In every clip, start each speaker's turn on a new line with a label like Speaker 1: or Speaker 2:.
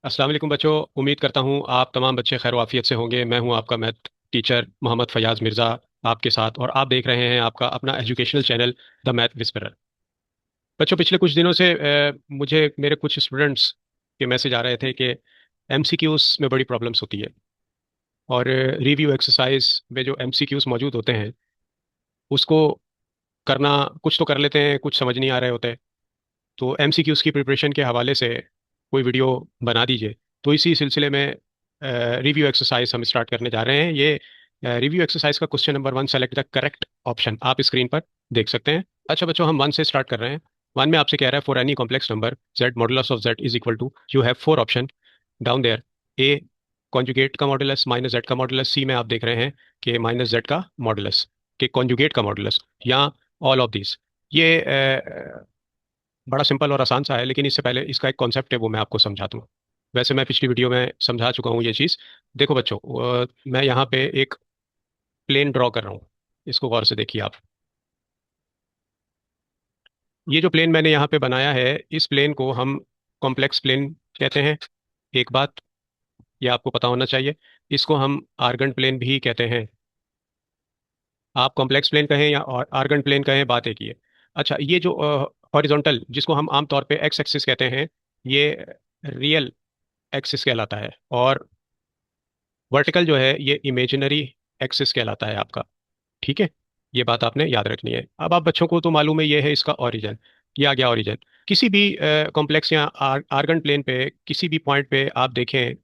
Speaker 1: अस्सलाम वालेकुम बच्चों। उम्मीद करता हूँ आप तमाम बच्चे खैर वाफियत से होंगे। मैं हूँ आपका मैथ टीचर मोहम्मद फयाज मिर्ज़ा आपके साथ, और आप देख रहे हैं आपका अपना educational channel the math whisperer. बच्चों, पिछले कुछ दिनों से मुझे मेरे कुछ स्टूडेंट्स के मैसेज आ रहे थे कि एमसीक्यूज में बड़ी प्रॉब्लम्स होती है, और रिव्यू एक्सरसाइज में जो एमसीक्यूज मौजूद होते हैं उसको करना, कुछ तो कर लेते हैं, कुछ समझ नहीं आ रहे होते। तो एमसीक्यूज की प्रिपरेशन के हवाले से कोई वीडियो बना दीजिए। तो इसी सिलसिले में रिव्यू एक्सरसाइज हम स्टार्ट करने जा रहे हैं। ये रिव्यू एक्सरसाइज का question number 1, select the correct option, आप स्क्रीन पर देख सकते हैं। अच्छा बच्चों, हम 1 से स्टार्ट कर रहे हैं। 1 में आपसे कह रहा है, for any complex number z modulus of z is equal to, you have 4 option down there. A conjugate का मॉडुलस माइनस z का मॉडुलस, सी में आप देख रहे हैं कि माइनस z का मॉडुलस के कॉन्जुगेट का मॉडुलस, या ऑल ऑफ दिस। ये बड़ा सिंपल और आसान सा है, लेकिन इससे पहले इसका एक कॉन्सेप्ट है वो मैं आपको समझा दूँ। वैसे मैं पिछली वीडियो में समझा चुका हूँ ये चीज़। देखो बच्चों, मैं यहाँ पे एक प्लेन ड्रॉ कर रहा हूँ। इसको गौर से देखिए आप। ये जो प्लेन मैंने यहाँ पे बनाया है, इस प्लेन को हम कॉम्प्लेक्स प्लेन कहते हैं। एक बात ये आपको पता होना चाहिए। इसको हम आर्गन प्लेन भी कहते हैं। आप कॉम्प्लेक्स प्लेन कहें या आर्गन प्लेन कहें, बात एक ही है। अच्छा, ये जो हॉरिजॉन्टल, जिसको हम आमतौर पे एक्स एक्सिस कहते हैं, ये रियल एक्सिस कहलाता है, और वर्टिकल जो है ये इमेजिनरी एक्सिस कहलाता है आपका। ठीक है, ये बात आपने याद रखनी है। अब आप बच्चों को तो मालूम है ये है इसका ओरिजिन। ये आ गया ओरिजिन। किसी भी कॉम्प्लेक्स या आर्गन प्लेन पे किसी भी पॉइंट पे आप देखें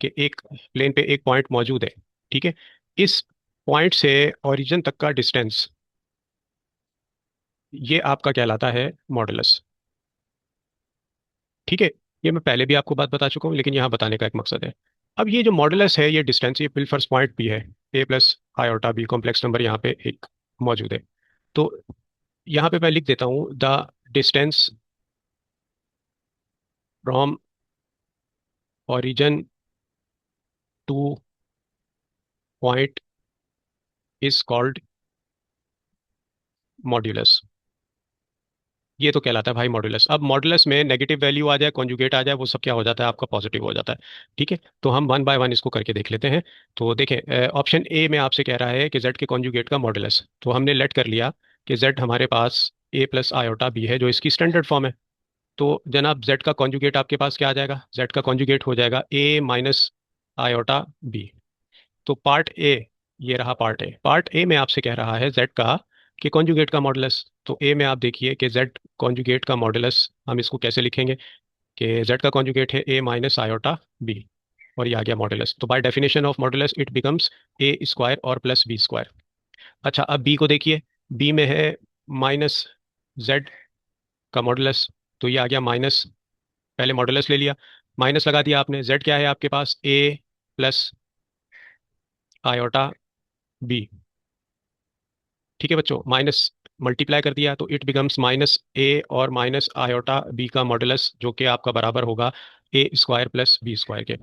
Speaker 1: कि एक प्लेन पे एक पॉइंट मौजूद है। ठीक है, इस पॉइंट से ओरिजिन तक का डिस्टेंस, ये आपका कहलाता है मॉडुलस। ठीक है, ये मैं पहले भी आपको बात बता चुका हूँ, लेकिन यहाँ बताने का एक मकसद है। अब ये जो मॉडुलस है, ये डिस्टेंस, ये बिल्फर्स पॉइंट भी है। A plus iota B complex number यहाँ पे एक मौजूद है। तो यहाँ पे मैं लिख देता हूँ, the distance from origin two point is called modulus. ये तो कहलाता है भाई मॉडुलस। अब मॉडुलस में नेगेटिव वैल्यू आ जाए, कॉन्जुगेट आ जाए, वो सब क्या हो जाता है आपका, पॉजिटिव हो जाता है। ठीक है, तो हम 1 बाय 1 इसको करके देख लेते हैं। तो देखें, ऑप्शन ए में आपसे कह रहा है कि जेड के कॉन्जुगेट का मॉडुलस, तो हमने लेट कर लिया कि जेड हमारे पास ए प्लस आयोटा बी है, जो इसकी स्टैंडर्ड फॉर्म है। तो जनाब, जेड का कॉन्जुगेट आपके पास क्या आ जाएगा? जेड का कॉन्जुगेट हो जाएगा ए माइनस आयोटा बी। तो पार्ट ए, ये रहा पार्ट ए। पार्ट ए में आपसे कह रहा है जेड का कि कॉन्जुगेट का मॉडुलस। तो ए में आप देखिए कि जेड कॉन्जुगेट का मॉडुलस हम इसको कैसे लिखेंगे कि जेड का कॉन्जुगेट है ए माइनस आयोटा बी, और ये आ गया मॉडुलस। तो bye definition of modulus it becomes a square और प्लस बी स्क्वायर। अच्छा, अब बी को देखिए। बी में है माइनस जेड का मॉडुलस, तो ये आ गया माइनस। पहले मॉडुलस ले लिया, माइनस लगा दिया आपने। जेड क्या है आपके पास? ए प्लस आयोटा बी। ठीक है बच्चों, माइनस मल्टीप्लाई कर दिया, तो इट बिकम्स माइनस ए और माइनस आयोटा बी का मॉडुलस, जो कि आपका बराबर होगा ए स्क्वायर प्लस बी स्क्वायर के।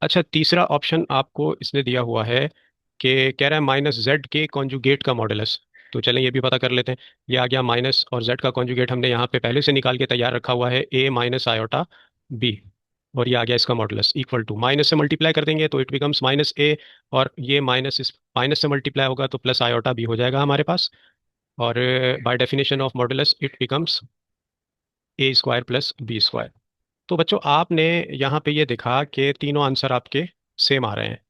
Speaker 1: अच्छा, तीसरा ऑप्शन आपको इसने दिया हुआ है कि कह रहा है माइनस जेड के कॉन्जुगेट का मॉडुलस। तो चलें ये भी पता कर लेते हैं। ये आ गया माइनस, और जेड का कॉन्जुगेट हमने यहाँ पे पहले से निकाल के तैयार रखा हुआ है, ए माइनस आयोटा बी। और ये आ गया इसका मॉडुलस इक्वल टू, माइनस से मल्टीप्लाई कर देंगे तो इट बिकम्स माइनस ए, और ये माइनस इस माइनस से मल्टीप्लाई होगा तो प्लस आयोटा बी हो जाएगा हमारे पास। और by definition of modulus it becomes a square plus B square. तो बच्चों, आपने यहाँ पे ये देखा कि तीनों आंसर आपके सेम आ रहे हैं।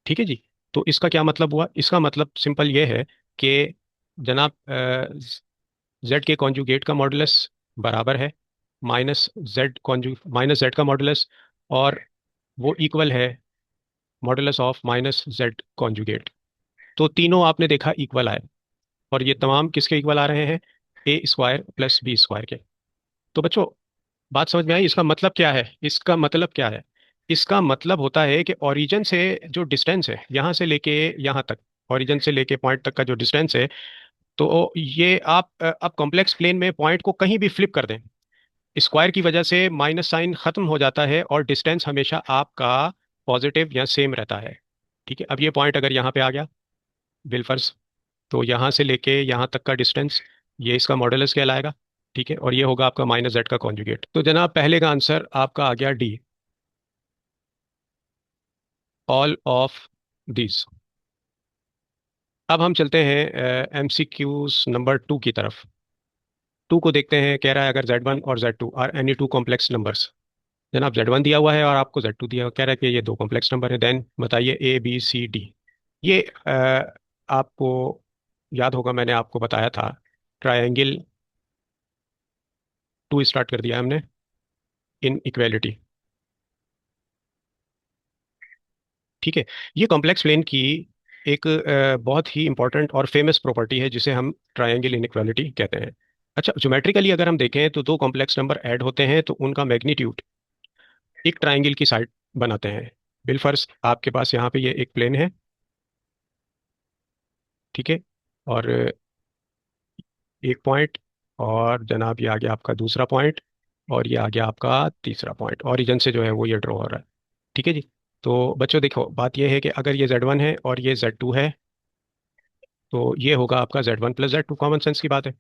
Speaker 1: ठीक है जी। तो इसका क्या मतलब हुआ? इसका मतलब सिंपल ये है कि जनाब, जेड के कॉन्जुगेट का मॉडुलस बराबर है माइनस जेड का मॉडुलस, और वो इक्वल है modulus of minus Z conjugate. तो तीनों आपने देखा इक्वल आए, और ये तमाम किसके इक्वल आ रहे हैं? ए स्क्वायर प्लस बी स्क्वायर के। तो बच्चों, बात समझ में आई? इसका मतलब क्या है? इसका मतलब क्या है? इसका मतलब होता है कि ओरिजिन से जो डिस्टेंस है यहाँ से लेके यहाँ तक, ओरिजिन से लेके पॉइंट तक का जो डिस्टेंस है, तो ये आप अब कॉम्प्लेक्स प्लेन में पॉइंट को कहीं भी फ्लिप कर दें, स्क्वायर की वजह से माइनस साइन खत्म हो जाता है, और डिस्टेंस हमेशा आपका पॉजिटिव या सेम रहता है। ठीक है, अब ये पॉइंट अगर यहाँ पे आ गया बिलफर्स, तो यहाँ से लेके यहाँ तक का डिस्टेंस, ये इसका मॉडुलस कहलाएगा। ठीक है, और ये होगा आपका माइनस जेड का कॉन्जुगेट। तो जनाब, पहले का आंसर आपका आ गया डी। All of these. अब हम चलते हैं एमसीक्यूज नंबर 2 की तरफ। टू को देखते हैं, कह रहा है अगर Z1 और Z2 are any two complex numbers. जनाब Z1 दिया हुआ है और आपको Z2 दिया हुआ, कह रहा है कि ये दो कॉम्प्लेक्स नंबर है, देन बताइए ABCD। ये आपको याद होगा, मैंने आपको बताया था ट्रायंगल टू स्टार्ट कर दिया हमने इन इक्वेलिटी। ठीक है। ये कॉम्प्लेक्स प्लेन की एक बहुत ही इंपॉर्टेंट और फेमस प्रॉपर्टी है जिसे हम ट्रायंगल इनइक्वालिटी कहते हैं। अच्छा, ज्योमेट्रिकली अगर हम देखें तो दो कॉम्प्लेक्स नंबर ऐड होते हैं तो उनका मैग्नीट्यूड एक ट्रायंगल की साइड बनाते हैं। बिलफर्ज आपके पास यहाँ पे ये एक प्लेन है, ठीक है, और एक पॉइंट, और जनाब ये आ गया आपका दूसरा पॉइंट, और ये आ गया आपका तीसरा पॉइंट, ओरिजिन से जो है वो ये ड्रॉ हो रहा है। ठीक है जी। तो बच्चों देखो, बात ये है कि अगर ये Z1 है और ये Z2 है तो ये होगा आपका Z1 + Z2, कॉमन सेंस की बात है।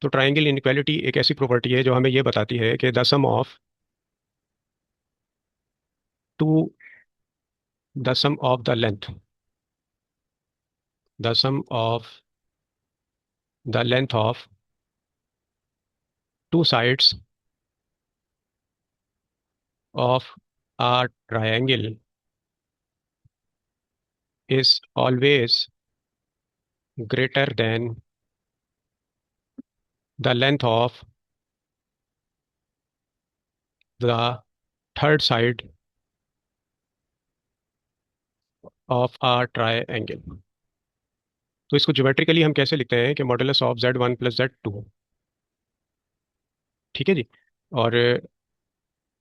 Speaker 1: तो ट्रायंगल इनइक्वालिटी एक ऐसी प्रॉपर्टी है जो हमें ये बताती है कि to the sum of the length the sum of the length of two sides of a triangle is always greater than the length of the third side of a triangle। तो इसको geometrically हम कैसे लिखते हैं कि modulus of Z1 + Z2। ठीक है जी। और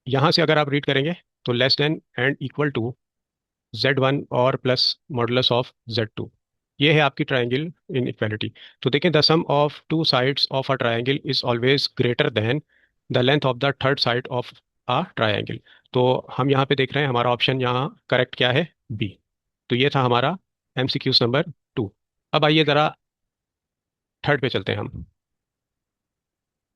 Speaker 1: यहाँ से अगर आप रीड करेंगे तो less than and equal to Z1 और प्लस मॉडुलस ऑफ Z2। ये है आपकी ट्रायंगल इनइक्वालिटी। तो देखें, the sum of two sides of a triangle is always greater than the length of the third side of a triangle. तो हम यहाँ पे देख रहे हैं हमारा ऑप्शन यहाँ करेक्ट क्या है, बी। तो ये था हमारा MCQs नंबर 2। अब आइए ज़रा थर्ड पे चलते हैं हम।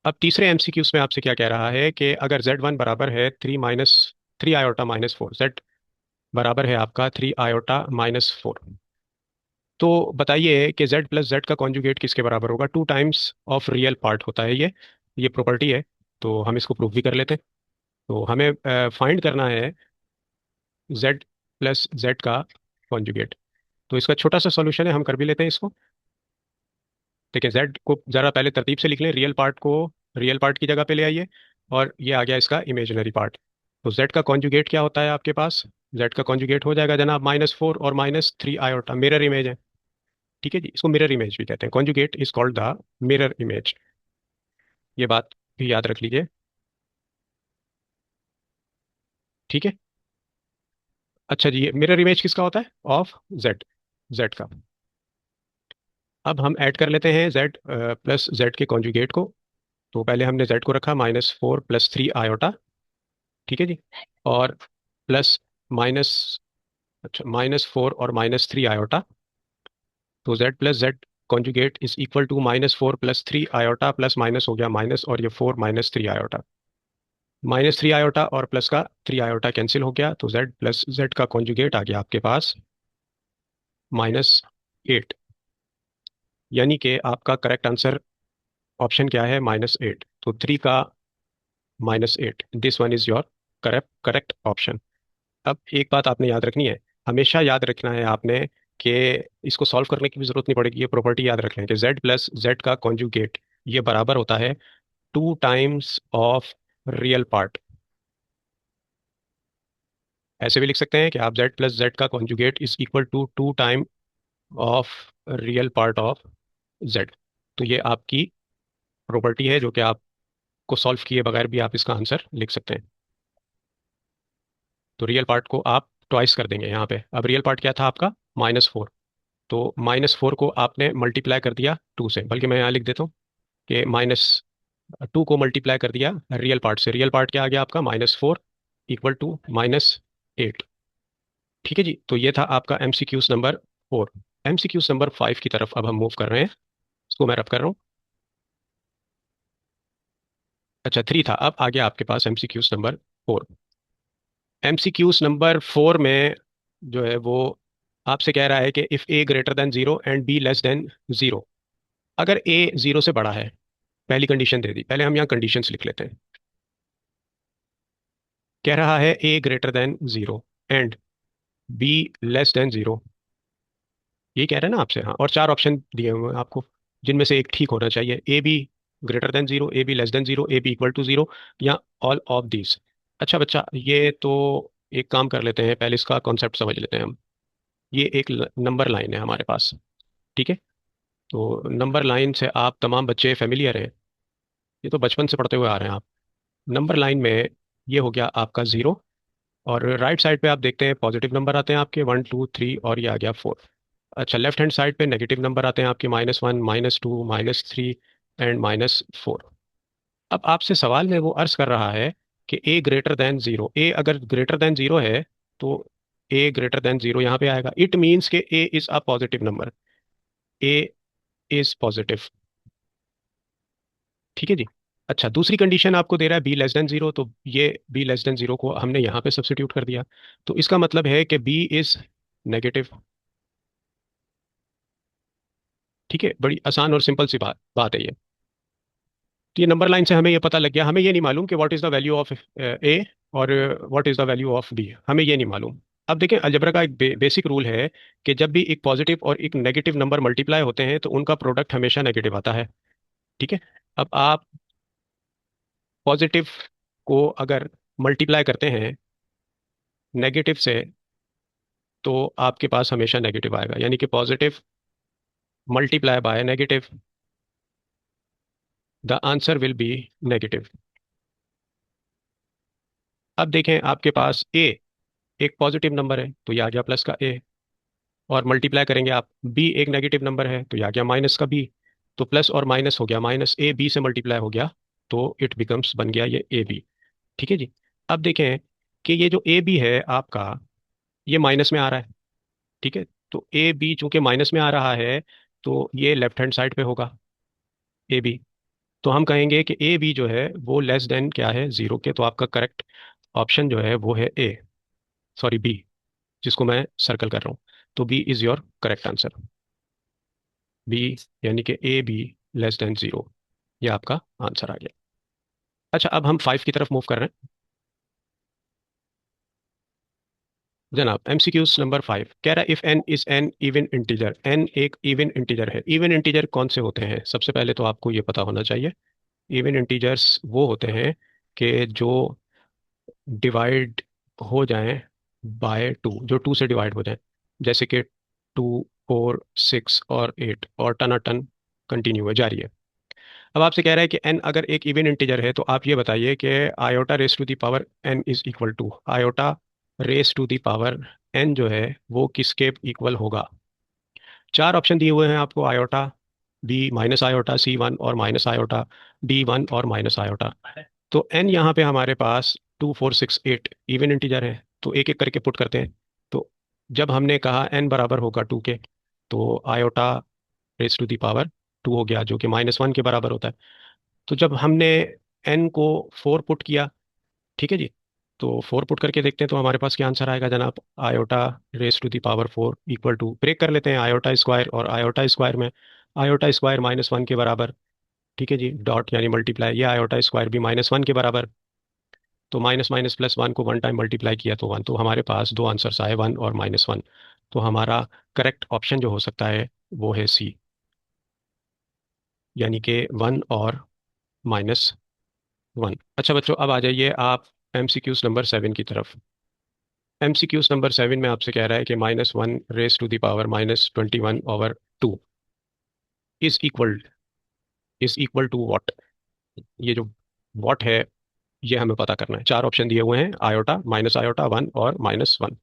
Speaker 1: अब तीसरे MCQs में आपसे क्या कह रहा है कि अगर Z1 बराबर है 3 - 3 i - -4, Z बराबर है आपका 3 i - -4, तो बताइए कि Z + Z का कॉन्जुगेट किसके बराबर होगा। 2 टाइम्स ऑफ रियल पार्ट होता है ये प्रॉपर्टी है। तो हम इसको प्रूव भी कर लेते हैं। तो हमें फाइंड करना है Z + Z का कॉन्जुगेट। तो इसका छोटा सा सॉल्यूशन है, हम कर भी लेते हैं इसको। देखिए, Z को ज़रा पहले तरतीब से लिख लें, रियल पार्ट को रियल पार्ट की जगह पे ले आइए, और ये आ गया इसका इमेजिनरी पार्ट। तो Z का कॉन्जुगेट क्या होता है आपके पास, Z का कॉन्जुगेट हो जाएगा जनाब -4 और -3 i। मिरर इमेज है। ठीक है जी, इसको मिरर इमेज भी कहते हैं, conjugate is called the mirror image. ये बात भी याद रख लीजिए। ठीक है। अच्छा जी, ये मिरर इमेज किसका होता है, ऑफ जेड का। अब हम ऐड कर लेते हैं Z + Z के कॉन्जुगेट को। तो पहले हमने Z को रखा -4 + 3 i। ठीक है जी। और प्लस माइनस, अच्छा, -4 और -3 i। तो Z + Z conjugate is equal to -4 + 3 i, plus minus हो गया माइनस, और ये 4 -3 i। -3 i और प्लस का 3 i कैंसिल हो गया, तो Z + Z का कॉन्जुगेट आ गया आपके पास -8। यानी कि आपका करेक्ट आंसर ऑप्शन क्या है, -8। तो 3 का -8, this one is your correct correct option. अब एक बात आपने याद रखनी है, हमेशा याद रखना है आपने कि इसको सॉल्व करने की भी जरूरत नहीं पड़ेगी, ये प्रॉपर्टी याद रख लें कि Z + Z का कॉन्जुगेट ये बराबर होता है 2 टाइम्स ऑफ रियल पार्ट। ऐसे भी लिख सकते हैं कि आप Z + Z का conjugate is equal to 2 time of real part of Z। तो ये आपकी प्रॉपर्टी है जो कि आपको सॉल्व किए बगैर भी आप इसका आंसर लिख सकते हैं। तो रियल पार्ट को आप ट्वाइस कर देंगे यहाँ पे। अब रियल पार्ट क्या था आपका, -4। तो -4 को आपने मल्टीप्लाई कर दिया 2 से, बल्कि मैं यहाँ लिख देता हूँ कि -2 को मल्टीप्लाई कर दिया रियल पार्ट से। रियल पार्ट क्या आ गया आपका, -4 इक्वल टू -8। ठीक है जी। तो ये था आपका MCQs नंबर 4। MCQs नंबर 5 की तरफ अब हम मूव कर रहे हैं। इसको मैं रब कर रहा हूँ। अच्छा, 3 था, अब आ गया आपके पास MCQs नंबर 4। MCQs नंबर 4 में जो है वो आपसे कह रहा है कि if A greater than zero and B less than zero, अगर ए जीरो से बड़ा है, पहली कंडीशन दे दी, पहले हम यहाँ कंडीशंस लिख लेते हैं। कह रहा है A greater than zero and B less than zero, यही कह रहे हैं ना आपसे? हाँ, और चार ऑप्शन दिए हुए हैं आपको, जिनमें से एक ठीक होना चाहिए, a b greater than zero, a b less than zero, a b equal to zero, या ऑल ऑफ दीज। अच्छा बच्चा, ये तो एक काम कर लेते हैं, पहले इसका कॉन्सेप्ट समझ लेते हैं हम। ये एक नंबर लाइन है हमारे पास, ठीक है? तो नंबर लाइन से आप तमाम बच्चे फेमिलियर हैं, ये तो बचपन से पढ़ते हुए आ रहे हैं आप। नंबर लाइन में ये हो गया आपका जीरो, और राइट साइड पे आप देखते हैं पॉजिटिव नंबर आते हैं आपके, वन टू थ्री, और ये आ गया फोर। अच्छा, लेफ्ट हैंड साइड पे नेगेटिव नंबर आते हैं आपके, minus one, minus two, minus three and minus four. अब आपसे सवाल में वो अर्ज कर रहा है कि ए ग्रेटर देन जीरो, ए अगर ग्रेटर देन जीरो है तो ए ग्रेटर देन जीरो यहाँ पे आएगा। इट मीन्स के A is a positive number, A is positive, ठीक है जी। अच्छा, दूसरी कंडीशन आपको दे रहा है बी लेस देन जीरो, तो ये बी लेस देन जीरो को हमने यहाँ पे सब्स्टिट्यूट कर दिया, तो इसका मतलब है कि बी इज नेगेटिव। ठीक है, बड़ी आसान और सिंपल सी बात बात है ये। तो ये नंबर लाइन से हमें ये पता लग गया, हमें ये नहीं मालूम कि what is the value of A और what is the value of B, हमें ये नहीं मालूम। अब देखें, अलजेब्रा का एक बेसिक रूल है कि जब भी एक पॉजिटिव और एक नेगेटिव नंबर मल्टीप्लाई होते हैं तो उनका प्रोडक्ट हमेशा नेगेटिव आता है, ठीक है? अब आप पॉजिटिव को अगर मल्टीप्लाई करते हैं नेगेटिव से, तो आपके पास हमेशा नेगेटिव आएगा, यानी कि positive multiply by negative, the answer will be negative. अब देखें, आपके पास ए एक पॉजिटिव नंबर है तो ये आ गया प्लस का ए, और मल्टीप्लाई करेंगे आप, बी एक नेगेटिव नंबर है तो ये आ गया माइनस का बी, तो प्लस और माइनस हो गया माइनस, ए बी से मल्टीप्लाई हो गया तो इट बिकम्स बन गया ये ए बी, ठीक है जी। अब देखें कि ये जो ए बी है आपका, ये माइनस में आ रहा है, ठीक है? तो ए बी चूंकि माइनस में आ रहा है, तो ये लेफ्ट हैंड साइड पे होगा ए बी, तो हम कहेंगे कि ए बी जो है वो लेस देन क्या है, जीरो के, तो आपका करेक्ट ऑप्शन जो है वो है ए, सॉरी बी, जिसको मैं सर्कल कर रहा हूँ। तो b is your correct answer, b, यानी कि a b less than zero, ये आपका आंसर आ गया। अच्छा, अब हम फाइव की तरफ मूव कर रहे हैं जनाब। एमसीक्यूज नंबर फाइव कह रहा है if n is an even integer, n एक इवन इंटीजर है। इवन इंटीजर कौन से होते हैं? सबसे पहले तो आपको ये पता होना चाहिए, इवन इंटीजर्स वो होते हैं कि जो डिवाइड हो जाएं बाय टू, जो टू से डिवाइड हो जाएं, जैसे कि टू, फोर, सिक्स और एट, और टना टन कंटिन्यू है, जारी है। अब आपसे कह रहा है कि n अगर एक इवन इंटीजर है, तो आप ये बताइए कि iota raise to the power n is equal to, iota raise to the power n जो है वो किसके इक्वल होगा? चार ऑप्शन दिए हुए हैं आपको, iota, B minus iota, C one और माइनस आयोटा, डी वन और माइनस आयोटा। तो n यहाँ पे हमारे पास two, four, six, eight even integer है, तो एक एक करके पुट करते हैं। तो जब हमने कहा n बराबर होगा टू के, तो iota raise to the power two हो गया, जो कि माइनस वन के बराबर होता है। तो जब हमने n को फोर पुट किया, ठीक है जी, तो फोर पुट करके देखते हैं तो हमारे पास क्या आंसर आएगा जनाब? Iota raise to the power four equal to, break कर लेते हैं आयोटा स्क्वायर और आयोटा स्क्वायर में, आयोटा स्क्वायर माइनस वन के बराबर, ठीक है जी, डॉट यानी मल्टीप्लाई, ये आयोटा स्क्वायर भी माइनस वन के बराबर, तो माइनस माइनस प्लस वन को वन टाइम मल्टीप्लाई किया तो वन, तो हमारे पास दो आंसर्स आए, वन और माइनस वन। तो हमारा करेक्ट ऑप्शन जो हो सकता है वो है सी, यानी कि वन और माइनस वन। अच्छा बच्चों, अब आ जाइए आप एमसीक्यूज नंबर सेवन की तरफ। एमसीक्यूज नंबर सेवन में आपसे कह रहा है कि minus one raise to the power minus 21 over two is equal to what? ये जो व्हाट है ये हमें पता करना है। चार ऑप्शन दिए हुए हैं, आयोटा, माइनस आयोटा, वन और माइनस वन।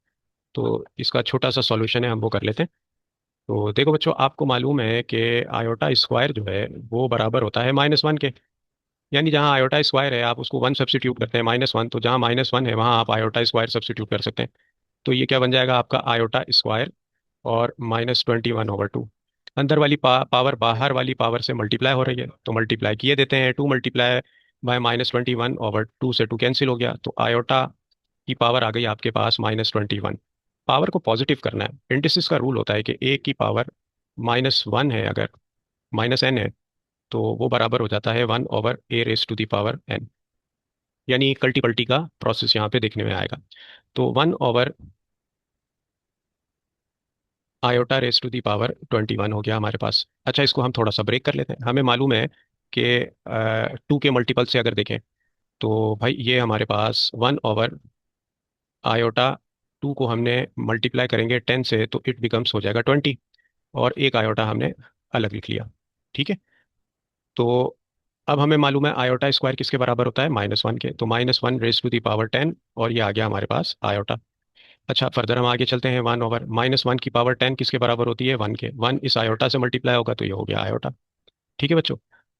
Speaker 1: तो इसका छोटा सा सॉल्यूशन है, हम वो कर लेते हैं। तो देखो बच्चों, आपको मालूम है कि आयोटा स्क्वायर जो है वो बराबर होता है माइनस वन के, यानी जहाँ आयोटा स्क्वायर है आप उसको वन सब्सिट्यूट करते हैं माइनस वन, तो जहाँ माइनस वन है वहाँ आप आयोटा स्क्वायर सब्सिट्यूट कर सकते हैं। तो ये क्या बन जाएगा आपका? आयोटा स्क्वायर और माइनस 21 ओवर टू। अंदर वाली पावर बाहर वाली पावर से मल्टीप्लाई हो रही है, तो मल्टीप्लाई किए देते हैं, two multiply by minus 21 over two से टू कैंसिल हो गया, तो आयोटा की पावर आ गई आपके पास माइनस 21। पावर को पॉजिटिव करना है। इंडिसिस का रूल होता है कि ए की पावर -1 है, अगर -n है, तो वो बराबर हो जाता है 1/a⁻n। यानी कल्टी पल्टी का प्रोसेस यहाँ पे देखने में आएगा। तो 1/i⁻21 हो गया हमारे पास। अच्छा, इसको हम थोड़ा सा ब्रेक कर लेते हैं। हमें मालूम है कि 2 के मल्टीपल से अगर देखें तो भाई ये हमारे पास 1/i⁻², को हमने मल्टीप्लाई करेंगे 10 से तो इट बिकम्स हो जाएगा 20, और एक आयोटा हमने अलग लिख लिया। ठीक है। तो अब हमें मालूम है आयोटा स्क्वायर किसके बराबर होता है, -1 के। तो -1 raised to the power 10, और ये आ गया हमारे पास आयोटा। अच्छा, फर्दर हम आगे चलते हैं। 1/-1 की पावर 10 किसके बराबर होती है, 1 के। 1 इस आयोटा से मल्टीप्लाई होगा तो ये हो गया आयोटा। ठीक है बच्चों।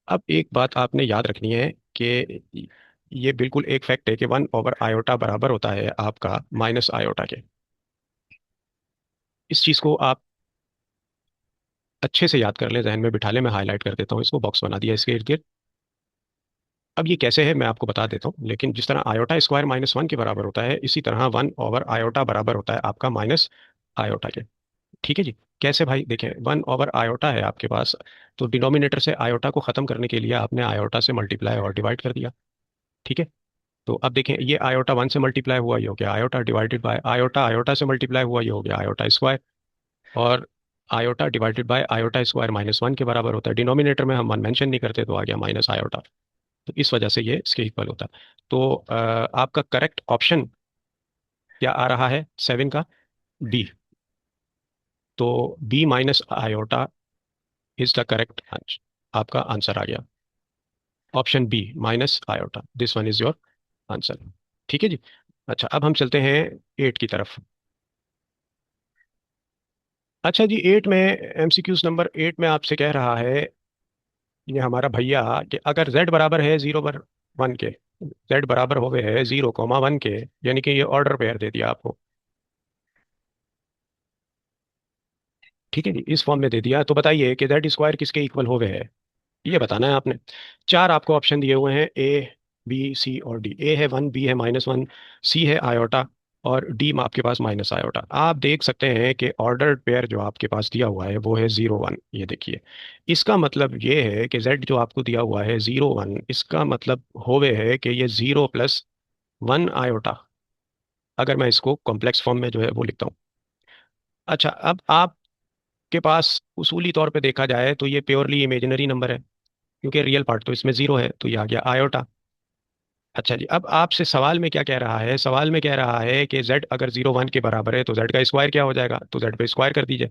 Speaker 1: अब एक बात आपने याद रखनी है कि ये बिल्कुल एक फैक्ट है कि 1/आयोटा बराबर होता है आपका माइनस आयोटा के। इस चीज़ को आप अच्छे से याद कर लें, जहन में बिठा लें। मैं हाईलाइट कर देता हूँ, इसको बॉक्स बना दिया इसके इर्द गिर्द। अब ये कैसे है मैं आपको बता देता हूँ, लेकिन जिस तरह आयोटा स्क्वायर -1 के बराबर होता है, इसी तरह 1/आयोटा बराबर होता है आपका माइनस आयोटा के। ठीक है जी। कैसे भाई, देखें, 1/आयोटा है आपके पास, तो डिनोमिनेटर से आयोटा को खत्म करने के लिए आपने आयोटा से मल्टीप्लाई और डिवाइड कर दिया। ठीक है। तो अब देखें, ये आयोटा 1 से मल्टीप्लाई हुआ, ये हो गया iota, divided bye iota, iota से मल्टीप्लाई हुआ, ये हो गया आयोटा स्क्वायर। और iota divided bye iota square -1 के बराबर होता है। डिनोमिनेटर में हम 1 मेंशन नहीं करते, तो आ गया माइनस आयोटा। तो इस वजह से ये इसके इक्वल होता है। तो आपका करेक्ट ऑप्शन क्या आ रहा है 7 का, बी। तो B-आयोटा इज द करेक्ट आंसर, आपका आंसर आ गया। Option b, -iota, this one is your answer. ठीक है जी। अच्छा, अब हम चलते हैं 8 की तरफ। अच्छा जी, 8 में, MCQs नंबर 8 में आपसे कह रहा है ये हमारा भैया कि अगर z बराबर है 0/1 के, z बराबर हो गए है 0,1 के, यानी कि ये ऑर्डर पेयर दे दिया आपको। ठीक है जी, इस फॉर्म में दे दिया, तो बताइए कि जेड स्क्वायर किसके इक्वल हो गए है, ये बताना है आपने। चार आपको ऑप्शन दिए हुए हैं, A, B, C और D। ए है 1, बी है -1, सी है आयोटा, और डी में आपके पास माइनस आयोटा। आप देख सकते हैं कि ऑर्डर्ड पेयर जो आपके पास दिया हुआ है वो है 0, 1। ये देखिए, इसका मतलब ये है कि जेड जो आपको दिया हुआ है 0, 1, इसका मतलब होवे है कि ये 0+1 आयोटा, अगर मैं इसको कॉम्प्लेक्स फॉर्म में जो है वो लिखता हूँ। अच्छा, अब आपके पास उसूली तौर पे देखा जाए तो ये प्योरली इमेजिनरी नंबर है, क्योंकि रियल पार्ट तो इसमें 0 है, तो ये आ गया आयोटा। अच्छा जी, अब आपसे सवाल में क्या कह रहा है, सवाल में कह रहा है कि z अगर 0, 1 के बराबर है तो z का स्क्वायर क्या हो जाएगा, तो z पे स्क्वायर कर दीजिए,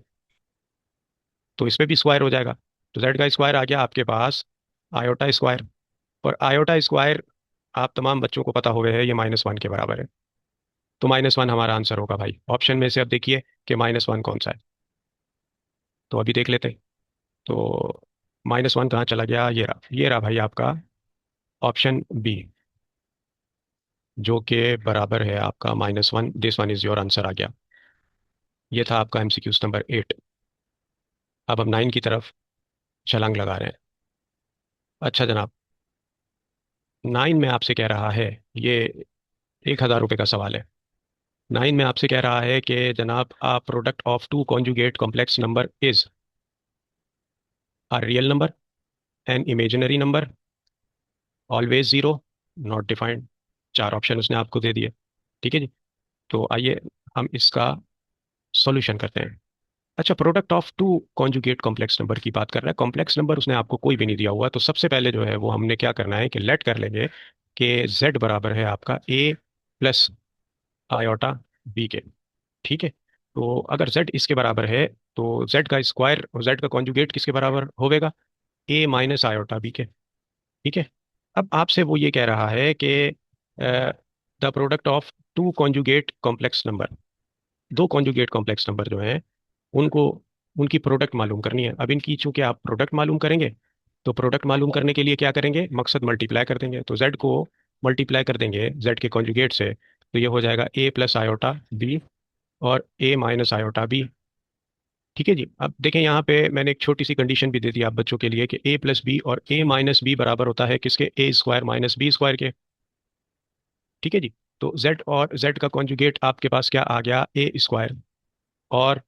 Speaker 1: तो इस पे भी स्क्वायर हो जाएगा। तो z का स्क्वायर आ गया आपके पास आयोटा स्क्वायर। और आयोटा स्क्वायर आप तमाम बच्चों को पता हो गया है, ये -1 के बराबर है। तो -1 हमारा आंसर होगा भाई। ऑप्शन में से अब देखिए कि -1 कौन सा है, तो अभी देख लेते हैं। तो -1 कहाँ चला गया, ये रहा भाई आपका ऑप्शन बी, जो कि बराबर है आपका -1। This one is your answer आ गया। ये था आपका MCQs नंबर 8। अब हम 9 की तरफ छलांग लगा रहे हैं। अच्छा जनाब, 9 में आपसे कह रहा है, ये 1,000 रुपये का सवाल है। 9 में आपसे कह रहा है कि जनाब, a product of two conjugate complex number is a real number, an imaginary number, always zero, not defined. चार ऑप्शन उसने आपको दे दिए। ठीक है जी। तो आइए हम इसका सॉल्यूशन करते हैं। अच्छा, product of two conjugate complex number की बात कर रहा है। कॉम्प्लेक्स नंबर उसने आपको कोई भी नहीं दिया हुआ, तो सबसे पहले जो है वो हमने क्या करना है कि लेट कर लेंगे कि z बराबर है आपका A+आयोटा B के। ठीक है। तो अगर z इसके बराबर है, तो z का स्क्वायर और z का कॉन्जुगेट किसके बराबर होवेगा, A-आयोटा B के। ठीक है। अब आपसे वो ये कह रहा है कि the product of two conjugate complex number, दो कॉन्जुगेट कॉम्प्लेक्स नंबर जो हैं उनको, उनकी प्रोडक्ट मालूम करनी है। अब इनकी चूंकि आप प्रोडक्ट मालूम करेंगे, तो प्रोडक्ट मालूम करने के लिए क्या करेंगे, मकसद मल्टीप्लाई कर देंगे। तो z को मल्टीप्लाई कर देंगे z के कॉन्जुगेट से, तो ये हो जाएगा A+आयोटा B और A-आयोटा B। ठीक है जी। अब देखें, यहाँ पे मैंने एक छोटी सी कंडीशन भी दे दी आप बच्चों के लिए कि A+B और A-B बराबर होता है किसके, A² - B² के। ठीक है जी। तो z और z का कॉन्जुगेट आपके पास क्या आ गया, A²। और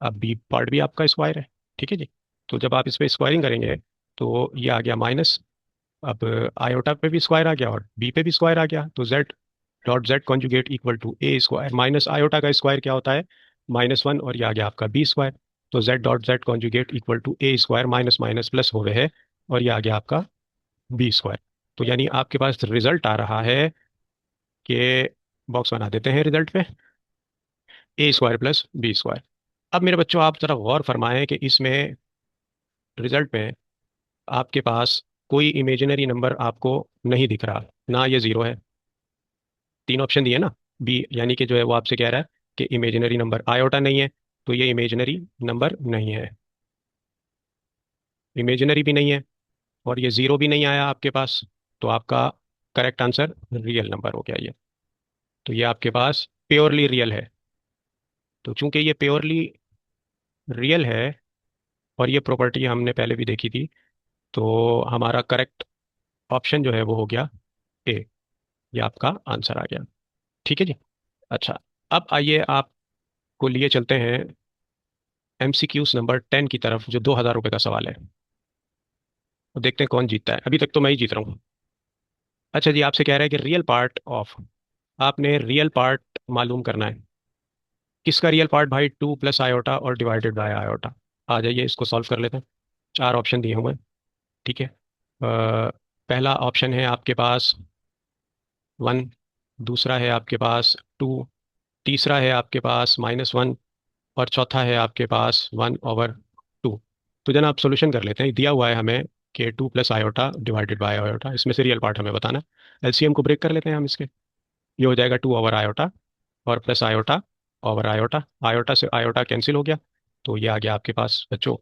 Speaker 1: अब बी पार्ट भी आपका स्क्वायर है। ठीक है जी। तो जब आप इस पे स्क्वायरिंग करेंगे तो ये आ गया माइनस। अब आयोटा पे भी स्क्वायर आ गया और बी पे भी स्क्वायर आ गया, तो z dot z conjugate equal to a square minus iota का स्क्वायर क्या होता है, -1, और ये आ गया आपका बी स्क्वायर। तो z dot z conjugate equal to a square minus minus plus हो गए है, और ये आ गया आपका बी स्क्वायर। तो यानी आपके पास रिजल्ट आ रहा है कि, बॉक्स बना देते हैं रिजल्ट पे, ए स्क्वायर प्लस बी स्क्वायर। अब मेरे बच्चों आप जरा गौर फरमाएं कि इसमें रिजल्ट में आपके पास कोई इमेजिनरी नंबर आपको नहीं दिख रहा, ना ये जीरो है। तीन ऑप्शन दिए ना, बी यानी कि जो है वो आपसे कह रहा है कि इमेजिनरी नंबर आयोटा नहीं है, तो ये इमेजिनरी नंबर नहीं है, इमेजिनरी भी नहीं है, और ये जीरो भी नहीं आया आपके पास। तो आपका करेक्ट आंसर रियल नंबर हो गया ये। तो ये आपके पास प्योरली रियल है। तो चूंकि ये प्योरली रियल है और ये प्रॉपर्टी हमने पहले भी देखी थी, तो हमारा करेक्ट ऑप्शन जो है वो हो गया ए। ये आपका आंसर आ गया। ठीक है जी। अच्छा, अब आइए आपको लिए चलते हैं एमसीक्यूज नंबर 10 की तरफ, जो 2000 रुपये का सवाल है। तो देखते हैं कौन जीतता है। अभी तक तो मैं ही जीत रहा हूँ। अच्छा जी, आपसे कह रहा है कि रियल पार्ट ऑफ, आपने रियल पार्ट मालूम करना है। किसका रियल पार्ट भाई, 2 + आयोटा और डिवाइडेड बाय आयोटा। आ जाइए इसको सॉल्व कर लेते हैं। चार ऑप्शन दिए हुए हैं। ठीक है। पहला ऑप्शन है आपके पास 1, दूसरा है आपके पास 2, तीसरा है आपके पास -1, और चौथा है आपके पास 1/2। तो जनाब आप सोल्यूशन कर लेते हैं। दिया हुआ है हमें कि 2 + आयोटा डिवाइडेड बाय आयोटा, इसमें से रियल पार्ट हमें बताना है। एलसीएम को ब्रेक कर लेते हैं हम इसके। ये हो जाएगा 2/आयोटा और plus iota over iota, iota से आयोटा कैंसिल हो गया। तो ये आ गया आपके पास बच्चों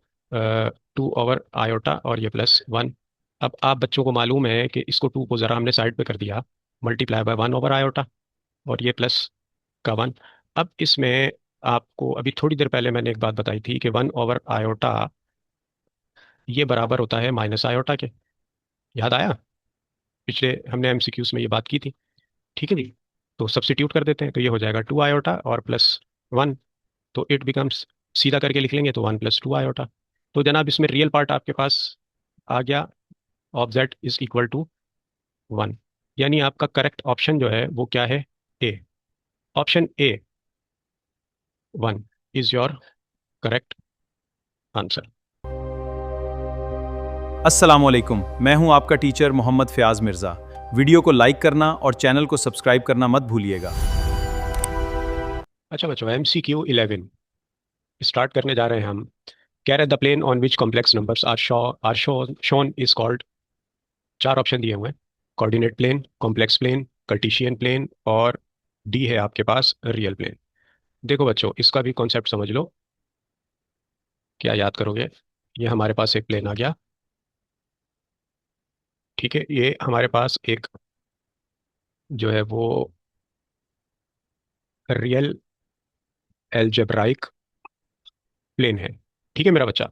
Speaker 1: 2/आयोटा और ये +1। अब आप बच्चों को मालूम है कि इसको 2 को ज़रा हमने साइड पे कर दिया, मल्टीप्लाई बाय 1/आयोटा, और ये प्लस का 1। अब इसमें आपको अभी थोड़ी देर पहले मैंने एक बात बताई थी कि 1/आयोटा ये बराबर होता है -आयोटा के। याद आया? पिछले हमने एमसीक्यूज में ये बात की थी। ठीक है जी। तो सब्स्टिट्यूट कर देते हैं, तो ये हो जाएगा 2 आयोटा और +1। तो इट बिकम्स, सीधा करके लिख लेंगे तो 1 + 2 आयोटा। तो जनाब इसमें रियल पार्ट आपके पास आ गया, of z is equal to 1। यानी आपका करेक्ट ऑप्शन जो है वो क्या है, A. Option A 1 is your correct answer.
Speaker 2: अस्सलाम वालेकुम, मैं हूं आपका टीचर मोहम्मद फ़याज़ मिर्ज़ा। वीडियो को लाइक करना और चैनल को सब्सक्राइब करना मत भूलिएगा।
Speaker 1: अच्छा बच्चों, MCQ 11 स्टार्ट करने जा रहे हैं हम। कह रहे the plane on which complex numbers are shown is called. चार ऑप्शन दिए हुए हैं, coordinate plane, complex plane, Cartesian plane, और डी है आपके पास रियल प्लेन। देखो बच्चों, इसका भी कॉन्सेप्ट समझ लो। क्या याद करोगे, ये हमारे पास एक प्लेन आ गया। ठीक है, ये हमारे पास एक जो है वो रियल एल्जेब्राइक प्लेन है। ठीक है मेरा बच्चा,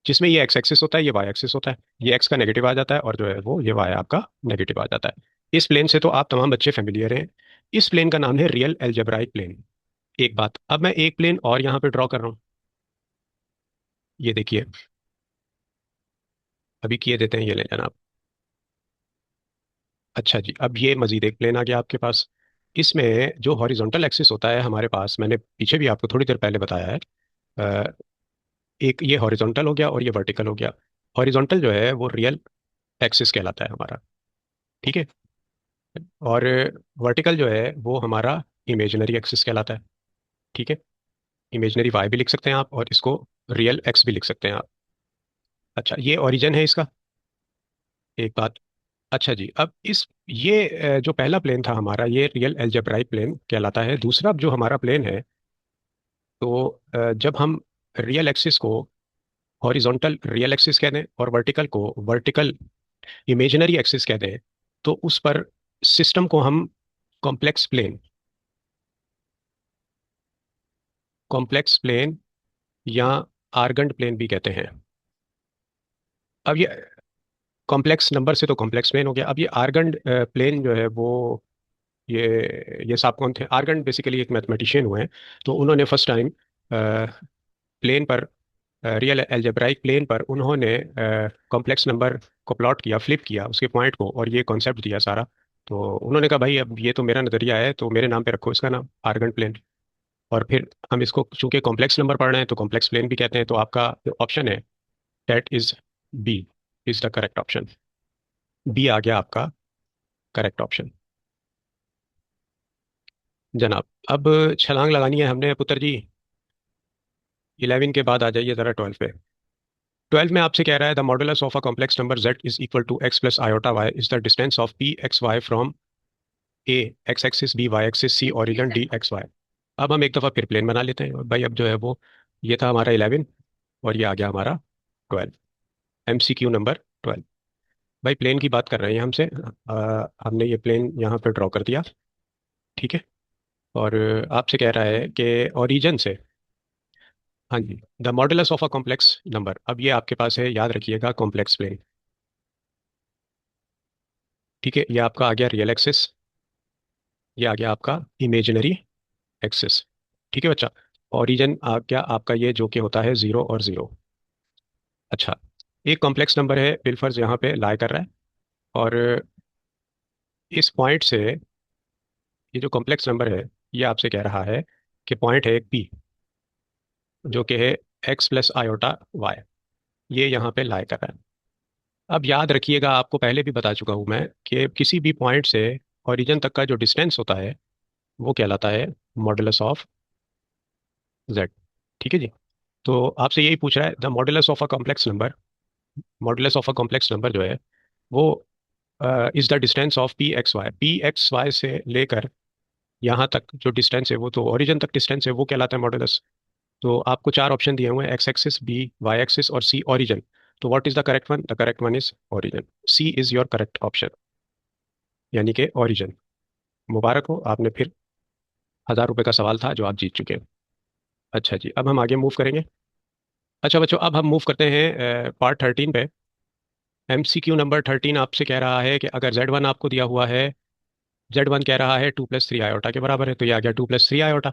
Speaker 1: जिसमें ये एक्स एक्सिस होता है, ये वाई एक्सिस होता है। ये एक्स का नेगेटिव आ जाता है और जो है वो ये वाई आपका नेगेटिव आ जाता है। इस प्लेन से तो आप तमाम बच्चे फेमिलियर हैं। इस प्लेन का नाम है रियल एल्जेब्राइक प्लेन। एक बात, अब मैं एक प्लेन और यहाँ पे ड्रॉ कर रहा हूँ। ये देखिए, अभी किए देते हैं, ये ले जनाब। अच्छा जी, अब ये मजीद एक प्लेन आ गया आपके पास। इसमें जो हॉरिजॉन्टल एक्सिस होता है हमारे पास, मैंने पीछे भी आपको थोड़ी देर पहले बताया है। अ, एक ये हॉरिजॉन्टल हो गया और ये वर्टिकल हो गया। हॉरिजॉन्टल जो है वो रियल एक्सिस कहलाता है हमारा। ठीक है। और वर्टिकल जो है वो हमारा इमेजिनरी एक्सिस कहलाता है। ठीक है। इमेजिनरी वाई भी लिख सकते हैं आप, और इसको रियल एक्स भी लिख सकते हैं आप। अच्छा, ये ओरिजिन है इसका। एक बात। अच्छा जी, अब इस ये जो पहला प्लेन था हमारा, ये रियल एल्जेब्राइक प्लेन कहलाता है। दूसरा जो हमारा प्लेन है, तो जब हम रियल एक्सिस को हॉरिजॉन्टल रियल एक्सिस कह दें और वर्टिकल को वर्टिकल इमेजिनरी एक्सिस कह दें, तो उस पर सिस्टम को हम कॉम्प्लेक्स प्लेन, कॉम्प्लेक्स प्लेन या आर्गन्ड प्लेन भी कहते हैं। अब ये कॉम्प्लेक्स नंबर से तो कॉम्प्लेक्स प्लेन हो गया। अब ये आर्गन्ड प्लेन जो है वो, ये साहब कौन थे, आर्गन बेसिकली एक मैथमेटिशियन हुए हैं। तो उन्होंने फर्स्ट टाइम प्लेन पर, रियल एल्जेब्राइक प्लेन पर उन्होंने कॉम्प्लेक्स नंबर को प्लॉट किया, फ्लिप किया उसके पॉइंट को, और ये कॉन्सेप्ट दिया सारा। तो उन्होंने कहा भाई अब ये तो मेरा नज़रिया है, तो मेरे नाम पे रखो इसका नाम आर्गन प्लेन। और फिर हम इसको चूंकि कॉम्प्लेक्स नंबर पढ़ रहे हैं तो कॉम्प्लेक्स प्लेन भी कहते हैं। तो आपका जो ऑप्शन है that is B, is the correct option. B आ गया आपका करेक्ट ऑप्शन जनाब। अब छलांग लगानी है हमने पुत्र जी। 11 के बाद आ जाइए ज़रा 12 पे। 12 में आपसे कह रहा है the modulus of a complex number z is equal to x plus iota y is the distance of p x y from a x axis b y axis c origin d x y। अब हम एक दफ़ा फिर plane बना लेते हैं। और भाई अब जो है वो, ये था हमारा 11 और ये आ गया हमारा 12। MCQ number 12। भाई प्लेन की बात कर रहे हैं हमसे। हमने ये प्लेन यहाँ पे ड्रॉ कर दिया, ठीक है। और आपसे कह रहा है कि ओरिजिन से, हाँ जी, the modulus of a complex number. अब ये आपके पास है, याद रखिएगा, कॉम्प्लेक्स प्लेन, ठीक है। ये आपका आ गया रियल एक्सिस, ये आ गया आपका इमेजिनरी एक्सिस, ठीक है बच्चा। ओरिजिन आ गया आपका ये, जो कि होता है 0 और 0। अच्छा, एक कॉम्प्लेक्स नंबर है बिलफर्ज यहाँ पे लाई कर रहा है, और इस पॉइंट से, ये जो कॉम्प्लेक्स नंबर है ये आपसे कह रहा है कि पॉइंट है एक पी, जो कि है एक्स प्लस आयोटा वाई, ये यहाँ पे लाई कर रहा है। अब याद रखिएगा, आपको पहले भी बता चुका हूँ मैं कि किसी भी पॉइंट से ओरिजिन तक का जो डिस्टेंस होता है वो कहलाता है मॉडुलस ऑफ जेड, ठीक है जी। तो आपसे यही पूछ रहा है the modulus of a complex number. Modulus of a complex number जो है वो is the distance of p x y से लेकर यहाँ तक जो डिस्टेंस है वो तो ओरिजिन तक डिस्टेंस है, वो कहलाता है मॉडुलस। तो आपको चार ऑप्शन दिए हुए हैं, x axis, b y axis और सी ओरिजिन। तो what is the correct one? The correct one is origin. C is your correct option, यानी कि ओरिजिन। मुबारक हो, आपने फिर 1000 रुपये का सवाल था जो आप जीत चुके हैं। अच्छा जी, अब हम आगे मूव करेंगे। अच्छा बच्चों, अब हम मूव करते हैं पार्ट 13 पे। MCQ नंबर 13 आपसे कह रहा है कि अगर Z1 आपको दिया हुआ है, Z1 कह रहा है 2 + 3 आयोटा के बराबर है, तो ये आ गया 2 + 3 आयोटा।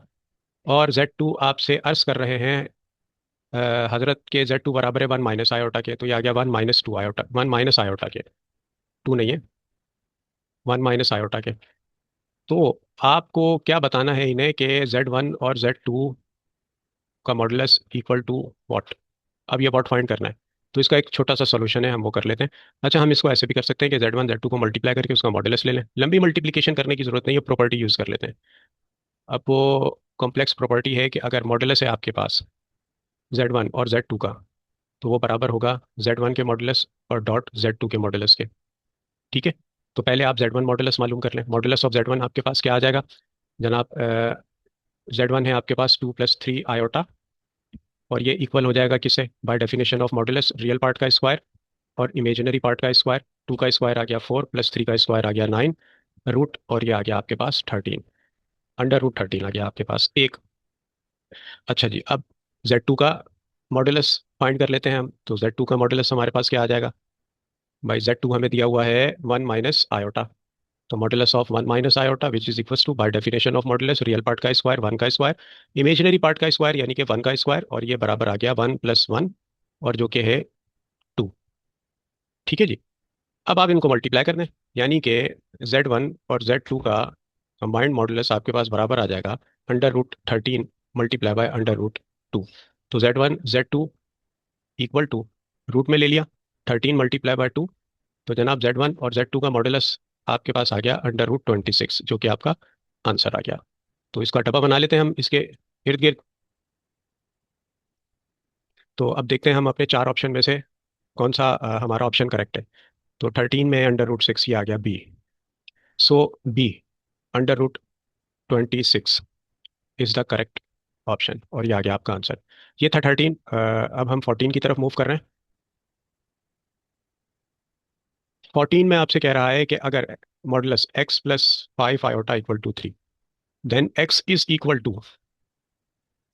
Speaker 1: और Z2 आपसे अर्ज कर रहे हैं हजरत के Z2 बराबर है 1 - आयोटा के, तो ये आ गया 1 - 2 आयोटा, 1 - आयोटा के, 2 नहीं है, 1 - आयोटा के। तो आपको क्या बताना है इन्हें कि Z1 और Z2 का मॉडुलस इक्वल टू व्हाट। अब ये व्हाट फाइंड करना है। तो इसका एक छोटा सा सॉल्यूशन है, हम वो कर लेते हैं। अच्छा, हम इसको ऐसे भी कर सकते हैं कि Z1 Z2 को मल्टीप्लाई करके उसका मॉडुलस ले लें। लंबी मल्टीप्लिकेशन करने की जरूरत नहीं है, प्रॉपर्टी यूज़ कर लेते हैं। अब वो कॉम्प्लेक्स प्रॉपर्टी है कि अगर मॉडुलस है आपके पास Z1 और Z2 का, तो वो बराबर होगा Z1 के मॉडुलस और डॉट Z2 के मॉडुलस के, ठीक है। तो पहले आप Z1 मॉडुलस मालूम कर लें। मॉडुलस ऑफ Z1 आपके पास क्या आ जाएगा जनाब? Z1 है आपके पास 2 + 3 आयोटा, और ये इक्वल हो जाएगा किससे? Bye definition of modulus, real part का स्क्वायर और इमेजिनरी पार्ट का स्क्वायर। 2 का स्क्वायर आ गया 4, +3 का स्क्वायर आ गया 9, रूट, और ये आ गया आपके पास 13, √13 आ गया आपके पास एक। अच्छा जी, अब Z2 का मॉडुलस फाइंड कर लेते हैं हम। तो Z2 का मॉडुलस हमारे पास क्या आ जाएगा? भाई Z2 हमें दिया हुआ है 1 - आयोटा। तो modulus of 1 - iota which is equal to by definition of modulus, real part का स्क्वायर 1 का स्क्वायर, इमेजिनरी पार्ट का स्क्वायर यानी कि 1 का स्क्वायर, और ये बराबर आ गया 1 + 1, और जो कि है 2, ठीक है जी। अब आप इनको मल्टीप्लाई कर दें, यानी कि Z1 और Z2 का कंबाइंड मॉडुलस आपके पास बराबर आ जाएगा √13 मल्टीप्लाई बाय √2। तो Z1 Z2 equal to, root में ले लिया, 13 × 2, तो जनाब Z1 और Z2 का मॉडुलस आपके पास आ गया √26, जो कि आपका आंसर आ गया। तो इसका डब्बा बना लेते हैं हम इसके इर्द गिर्द। तो अब देखते हैं हम अपने चार ऑप्शन में से कौन सा हमारा ऑप्शन करेक्ट है। तो 13 में √6 ये आ गया b. So b, √26 is the correct option, और ये आ गया आपका आंसर। ये था 13। अब हम 14 की तरफ मूव कर रहे हैं। 14 में आपसे कह रहा है कि अगर modulus x + 5 iota equal to 3, then x is equal to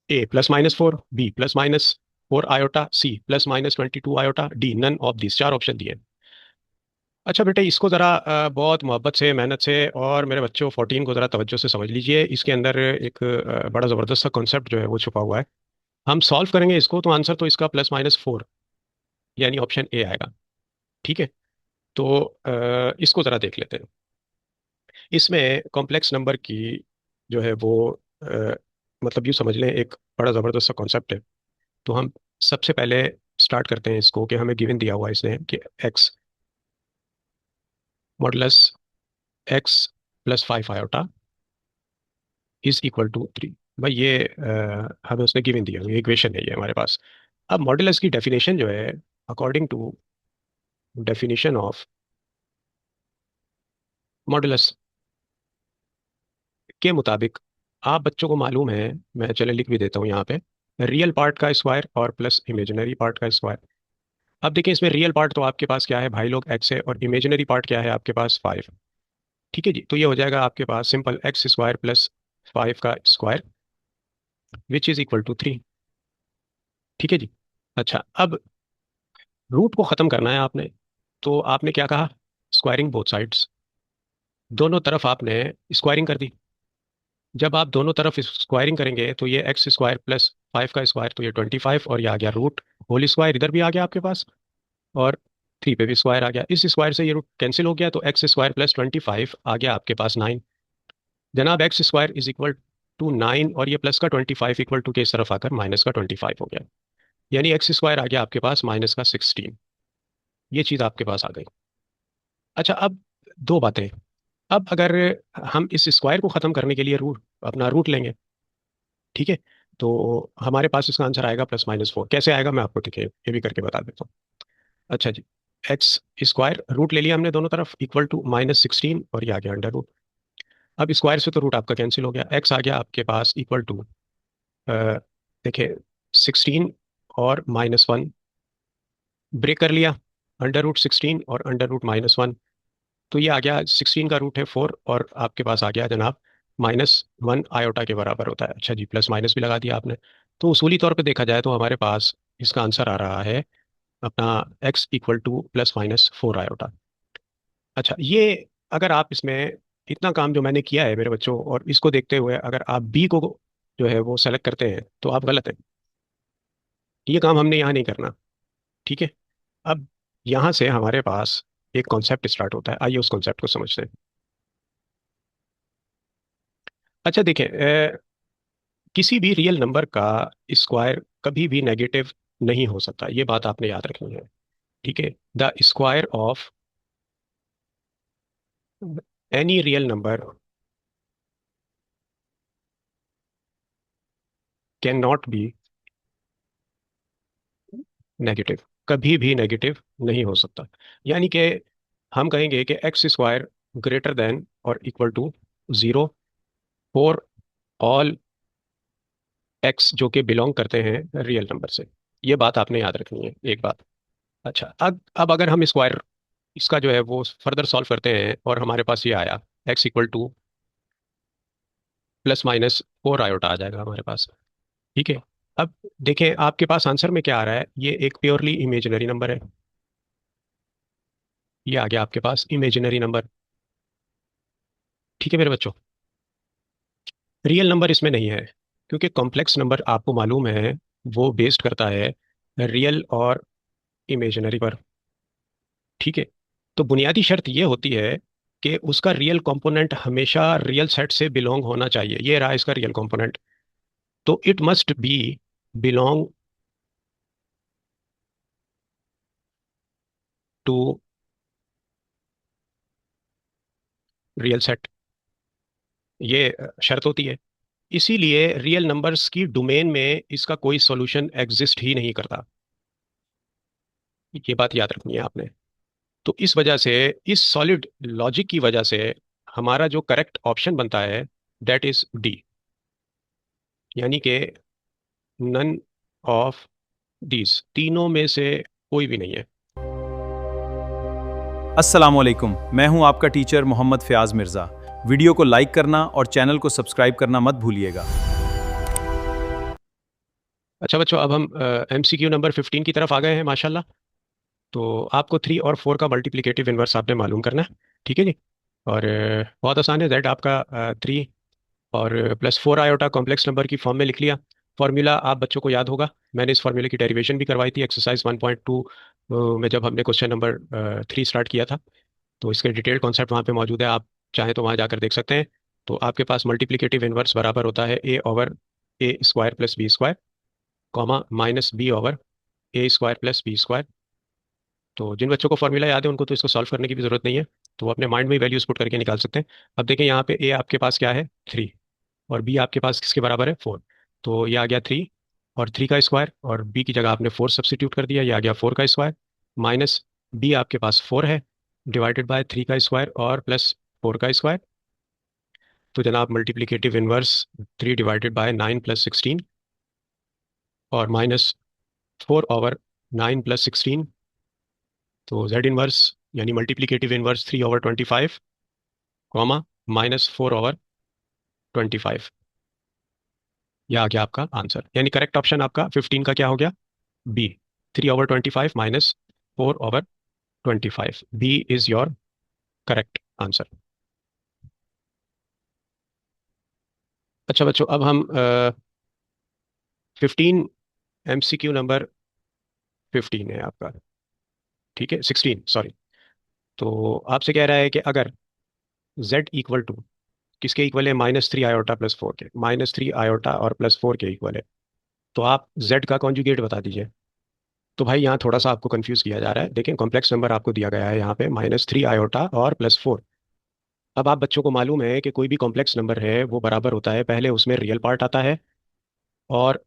Speaker 1: A ± 4, B ± 4 iota, C ± 22 iota, D none of this. चार ऑप्शन दिए। अच्छा बेटे, इसको ज़रा बहुत मोहब्बत से, मेहनत से, और मेरे बच्चों 14 को ज़रा तवज्जो से समझ लीजिए। इसके अंदर एक बड़ा ज़बरदस्त सा कॉन्सेप्ट जो है वो छुपा हुआ है। हम सॉल्व करेंगे इसको तो आंसर तो इसका +-4 यानी ऑप्शन ए आएगा। ठीक है। तो इसको ज़रा देख लेते हैं। इसमें कॉम्प्लेक्स नंबर की जो है वो अ, मतलब यूँ समझ लें एक बड़ा ज़बरदस्त सा कॉन्सेप्ट है। तो हम सबसे पहले स्टार्ट करते हैं इसको कि हमें गिवन दिया हुआ है इसने कि x modulus x +5 iota is equal to 3। भाई ये हमें उसने गिवन दिया, ये इक्वेशन है ये हमारे पास। अब मॉडुलस की डेफिनेशन जो है, according to definition of modulus के मुताबिक, आप बच्चों को मालूम है, मैं चले लिख भी देता हूँ यहाँ पे, रियल पार्ट का स्क्वायर और प्लस इमेजिनरी पार्ट का स्क्वायर। अब देखिए इसमें रियल पार्ट तो आपके पास क्या है भाई लोग, एक्स है, और इमेजिनरी पार्ट क्या है आपके पास 5। ठीक है जी, तो ये हो जाएगा आपके पास सिंपल x² + 5 का square which is equal to 3। ठीक है जी। अच्छा, अब रूट को खत्म करना है आपने, तो आपने क्या कहा, स्क्वायरिंग बोथ साइड्स, दोनों तरफ आपने स्क्वायरिंग कर दी। जब आप दोनों तरफ स्क्वायरिंग करेंगे तो ये x² + 5 का स्क्वायर, तो ये 25, और ये आ गया रूट होल स्क्वायर, इधर भी आ गया आपके पास, और 3 पे भी स्क्वायर आ गया। इस स्क्वायर से ये रूट कैंसिल हो गया, तो x² + 25 आ गया आपके पास 9। जनाब x² इज इक्वल टू 9, और ये प्लस का 25 इक्वल टू के इस तरफ आकर माइनस का 25 हो गया, यानी x² आ गया आपके पास माइनस का 16। ये चीज़ आपके पास आ गई। अच्छा, अब दो बातें। अब अगर हम इस स्क्वायर को ख़त्म करने के लिए रूट अपना रूट लेंगे, ठीक है, तो हमारे पास इसका आंसर आएगा +-4। कैसे आएगा मैं आपको देखिए ये भी करके बता देता हूँ। अच्छा जी, x² रूट ले लिया हमने दोनों तरफ इक्वल टू -16, और ये आ गया अंडर रूट। अब स्क्वायर से तो रूट आपका कैंसिल हो गया, x आ गया आपके पास इक्वल टू, देखिए 16 और -1 ब्रेक कर लिया, अंडर रूट 16 और अंडर रूट -1, तो ये आ गया 16 का रूट है 4, और आपके पास आ गया जनाब -1 आयोटा के बराबर होता है। अच्छा जी, प्लस माइनस भी लगा दिया आपने। तो उसूली तौर पे देखा जाए तो हमारे पास इसका आंसर आ रहा है अपना x इक्वल टू +-4 आयोटा। अच्छा, ये अगर आप इसमें इतना काम जो मैंने किया है मेरे बच्चों, और इसको देखते हुए अगर आप बी को जो है वो सेलेक्ट करते हैं तो आप गलत हैं। ये काम हमने यहाँ नहीं करना। ठीक है। अब यहाँ से हमारे पास एक कॉन्सेप्ट स्टार्ट होता है, आइए उस कॉन्सेप्ट को समझते हैं। अच्छा देखिए, किसी भी रियल नंबर का स्क्वायर कभी भी नेगेटिव नहीं हो सकता, ये बात आपने याद रखनी है। ठीक है। The square of any real number can not be negative, कभी भी नेगेटिव नहीं हो सकता। यानी कि हम कहेंगे कि x² ग्रेटर देन और equal to 0 for all x जो कि बिलोंग करते हैं रियल नंबर से। ये बात आपने याद रखनी है एक बात। अच्छा, अब अगर हम स्क्वायर इसका जो है वो फर्दर सॉल्व करते हैं, और हमारे पास ये आया x इक्वल टू +-4 आयोटा आ जाएगा हमारे पास। ठीक है। अब देखें आपके पास आंसर में क्या आ रहा है, ये एक प्योरली इमेजिनरी नंबर है, ये आ गया आपके पास इमेजिनरी नंबर। ठीक है मेरे बच्चों, रियल नंबर इसमें नहीं है, क्योंकि कॉम्प्लेक्स नंबर आपको मालूम है वो बेस्ड करता है रियल और इमेजिनरी पर। ठीक है। तो बुनियादी शर्त ये होती है कि उसका रियल कंपोनेंट हमेशा रियल सेट से बिलोंग होना चाहिए, ये रहा इसका रियल कंपोनेंट, तो it must be belong to real set, ये शर्त होती है। इसीलिए रियल नंबर्स की डोमेन में इसका कोई सॉल्यूशन एग्जिस्ट ही नहीं करता, ये बात याद रखनी है आपने। तो इस वजह से, इस सॉलिड लॉजिक की वजह से, हमारा जो करेक्ट ऑप्शन बनता है दैट इज डी, यानी कि नन ऑफ दीज, तीनों में से कोई भी नहीं है।
Speaker 2: अस्सलाम वालेकुम, मैं हूं आपका टीचर मोहम्मद फ़याज़ मिर्ज़ा। वीडियो को लाइक करना और चैनल को सब्सक्राइब करना मत भूलिएगा।
Speaker 1: अच्छा बच्चों, अब हम MCQ नंबर 15 की तरफ आ गए हैं माशाल्लाह। तो आपको 3 और 4 का मल्टीप्लिकेटिव इनवर्स आपने मालूम करना है। ठीक है जी। और बहुत आसान है, दैट आपका 3 और +-4 आयोटा कॉम्प्लेक्स नंबर की फॉर्म में लिख लिया। फॉर्मूला आप बच्चों को याद होगा, मैंने इस फॉर्मूले की डेरिवेशन भी करवाई थी एक्सरसाइज 1.2 में, जब हमने क्वेश्चन नंबर 3 स्टार्ट किया था। तो इसके डिटेल्ड कॉन्सेप्ट वहाँ पे मौजूद है, आप चाहें तो वहाँ जाकर देख सकते हैं। तो आपके पास मल्टीप्लिकेटिव इनवर्स बराबर होता है A over A square plus B square, comma minus B over A square plus B square. तो जिन बच्चों को फॉर्मूला याद है उनको तो इसको सॉल्व करने की भी जरूरत नहीं है, तो वो अपने माइंड में ही वैल्यूज पुट करके निकाल सकते हैं। अब देखें यहाँ पे ए आपके पास क्या है, 3, और बी आपके पास किसके बराबर है, 4। तो ये आ गया 3 और 3 का स्क्वायर, और बी की जगह आपने 4 सब्स्टिट्यूट कर दिया, ये आ गया 4 का स्क्वायर, माइनस बी आपके पास 4 है, डिवाइडेड बाय 3 का स्क्वायर और प्लस 4 का स्क्वायर। तो जनाब multiplicative inverse 3 divided by 9 plus 16, और माइनस 4 ओवर 9 प्लस 16। तो जेड इनवर्स यानी multiplicative inverse 3 over 25, comma minus 4 over 25। यह आ गया आपका आंसर, यानी करेक्ट ऑप्शन आपका 15 का क्या हो गया, b, 3/25 minus 4/25। B is your correct answer. अच्छा बच्चों, अब हम 15, एमसीक्यू नंबर 15 है आपका, ठीक है, 16 सॉरी। तो आपसे कह रहा है कि अगर z इक्वल टू किसके इक्वल है, -3 आयोटा प्लस 4 के, -3 आयोटा और +4 के इक्वल है, तो आप z का कॉन्जुगेट बता दीजिए। तो भाई यहाँ थोड़ा सा आपको कंफ्यूज किया जा रहा है, देखें कॉम्प्लेक्स नंबर आपको दिया गया है यहाँ पे -3 आयोटा और +4। अब आप बच्चों को मालूम है कि कोई भी कॉम्प्लेक्स नंबर है वो बराबर होता है, पहले उसमें रियल पार्ट आता है और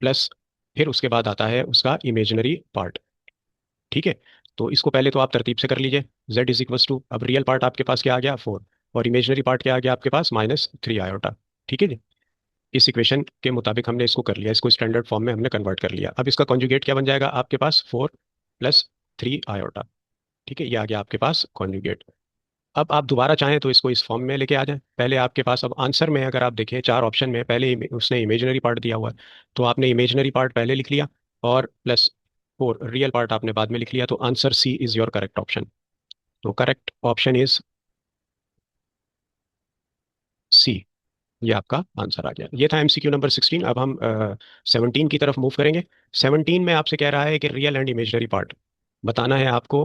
Speaker 1: प्लस फिर उसके बाद आता है उसका इमेजिनरी पार्ट, ठीक है। तो इसको पहले तो आप तरतीब से कर लीजिए, z इज इक्वल्स टू, अब रियल पार्ट आपके पास क्या आ गया, 4, और इमेजिनरी पार्ट क्या आ गया आपके पास, -3 आयोटा, ठीक है जी। इस इक्वेशन के मुताबिक हमने इसको कर लिया, इसको स्टैंडर्ड फॉर्म में हमने कन्वर्ट कर लिया। अब इसका कॉन्जुगेट क्या बन जाएगा आपके पास, 4 + 3 आयोटा, ठीक है, ये आ गया आपके पास कॉन्जुगेट। अब आप दोबारा चाहें तो इसको इस फॉर्म में लेके आ जाएं। पहले आपके पास अब आंसर में अगर आप देखें 4 ऑप्शन में, पहले उसने इमेजिनरी पार्ट दिया हुआ है, तो आपने इमेजिनरी पार्ट पहले लिख लिया और +4 रियल पार्ट आपने बाद में लिख लिया, तो answer c is your correct option. तो करेक्ट ऑप्शन इज सी, ये आपका आंसर आ गया। ये था एमसीक्यू नंबर 16। अब हम 17 की तरफ मूव करेंगे। 17 में आपसे कह रहा है कि रियल एंड इमेजिनरी पार्ट बताना है आपको,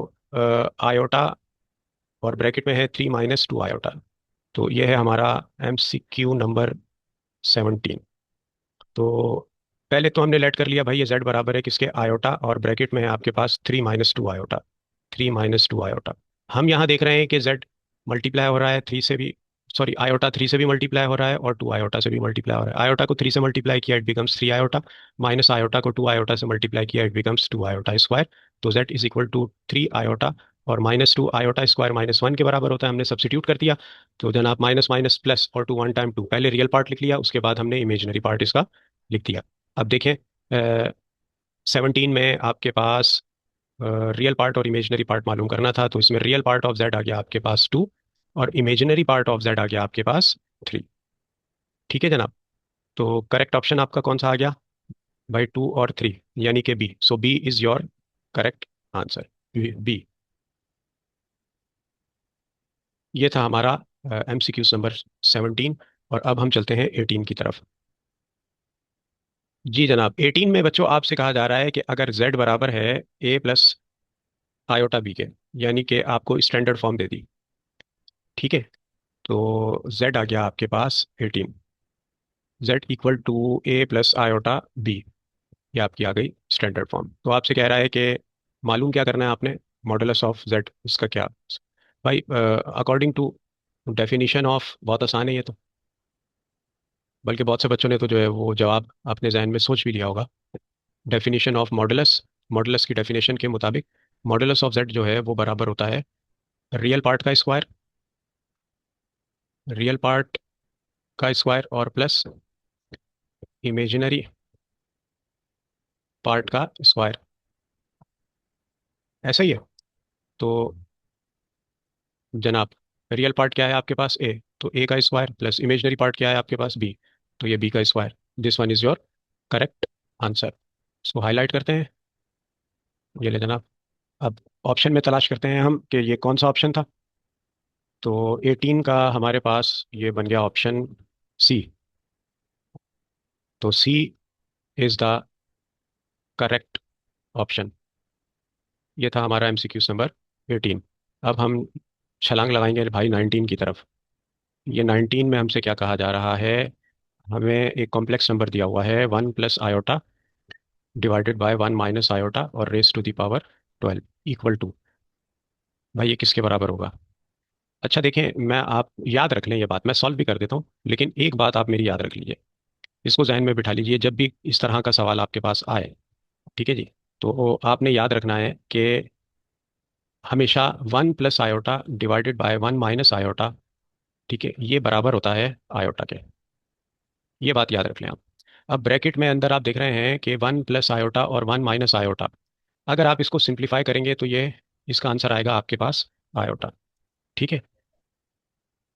Speaker 1: आयोटा और ब्रैकेट में है 3 - 2 आयोटा। तो ये है हमारा एमसीक्यू नंबर 17। तो पहले तो हमने लेट कर लिया भाई, ये z बराबर है किसके, आयोटा, और ब्रैकेट में है आपके पास 3 - 2 आयोटा, 3 - 2 आयोटा। हम यहाँ देख रहे हैं कि z मल्टीप्लाई हो रहा है 3 से भी, सॉरी आयोटा 3 से भी मल्टीप्लाई हो रहा है और 2 आयोटा से भी मल्टीप्लाई हो रहा है। आयोटा को 3 से मल्टीप्लाई किया, it becomes 3 iota, minus iota को 2 आयोटा से मल्टीप्लाई किया, इट बिकम्स 2 आयोटा स्क्वायर। तो z is equal to 3 iota, और -2 आयोटा स्क्वायर -1 के बराबर होता है, हमने सब्सिट्यूट कर दिया। तो जनाब माइनस माइनस प्लस और 2 1 टाइम 2, पहले रियल पार्ट लिख लिया, उसके बाद हमने इमेजिनरी पार्ट इसका लिख दिया। अब देखें 17 में आपके पास रियल पार्ट और इमेजिनरी पार्ट मालूम करना था, तो इसमें रियल पार्ट ऑफ जेड आ गया आपके पास 2, और इमेजिनरी पार्ट ऑफ जेड आ गया आपके पास 3, ठीक है जनाब। तो करेक्ट ऑप्शन आपका कौन सा आ गया भाई, 2 और 3, यानी कि b. So b is your correct answer, b. ये था हमारा एमसीक्यूज नंबर 17, और अब हम चलते हैं 18 की तरफ। जी जनाब, 18 में बच्चों आपसे कहा जा रहा है कि अगर z बराबर है a + आयोटा b के, यानी कि आपको स्टैंडर्ड फॉर्म दे दी, ठीक है। तो z आ गया आपके पास 18, z equal to a + iota b, ये आपकी आ गई स्टैंडर्ड फॉर्म। तो आपसे कह रहा है कि मालूम क्या करना है आपने, मॉडुलस ऑफ z, इसका क्या भाई, अकॉर्डिंग टू डेफिनेशन ऑफ, बहुत आसान है ये तो, बल्कि बहुत से बच्चों ने तो जो है वो जवाब अपने जहन में सोच भी लिया होगा। डेफिनेशन ऑफ मॉडुलस, मॉडुलस की डेफिनेशन के मुताबिक मॉडुलस ऑफ z जो है वो बराबर होता है रियल पार्ट का स्क्वायर, रियल पार्ट का स्क्वायर और प्लस इमेजिनरी पार्ट का स्क्वायर, ऐसा ही है। तो जनाब रियल पार्ट क्या है आपके पास, ए, तो ए का स्क्वायर, प्लस इमेजिनरी पार्ट क्या है आपके पास, बी, तो ये बी का square. This one is your correct answer. इसको हाईलाइट करते हैं, ये ले जनाब। अब ऑप्शन में तलाश करते हैं हम कि ये कौन सा ऑप्शन था। तो 18 का हमारे पास ये बन गया ऑप्शन सी। तो सी इज द करेक्ट ऑप्शन। ये था हमारा एमसीक्यूज नंबर 18। अब हम छलांग लगाएंगे भाई 19 की तरफ। ये 19 में हमसे क्या कहा जा रहा है? हमें एक कॉम्प्लेक्स नंबर दिया हुआ है 1 + आयोटा डिवाइडेड बाय 1 - आयोटा और raise to the power 12 equal to. भाई ये किसके बराबर होगा? अच्छा देखें, मैं आप याद रख लें ये बात, मैं सॉल्व भी कर देता हूँ, लेकिन एक बात आप मेरी याद रख लीजिए, इसको जहन में बिठा लीजिए जब भी इस तरह का सवाल आपके पास आए। ठीक है जी। तो आपने याद रखना है कि हमेशा 1 + आयोटा डिवाइडेड बाय 1 - आयोटा, ठीक है, ये बराबर होता है आयोटा के। ये बात याद रख लें आप। अब ब्रैकेट में अंदर आप देख रहे हैं कि 1 + आयोटा और 1 - आयोटा, अगर आप इसको सिंप्लीफाई करेंगे तो ये इसका आंसर आएगा आपके पास आयोटा। ठीक है,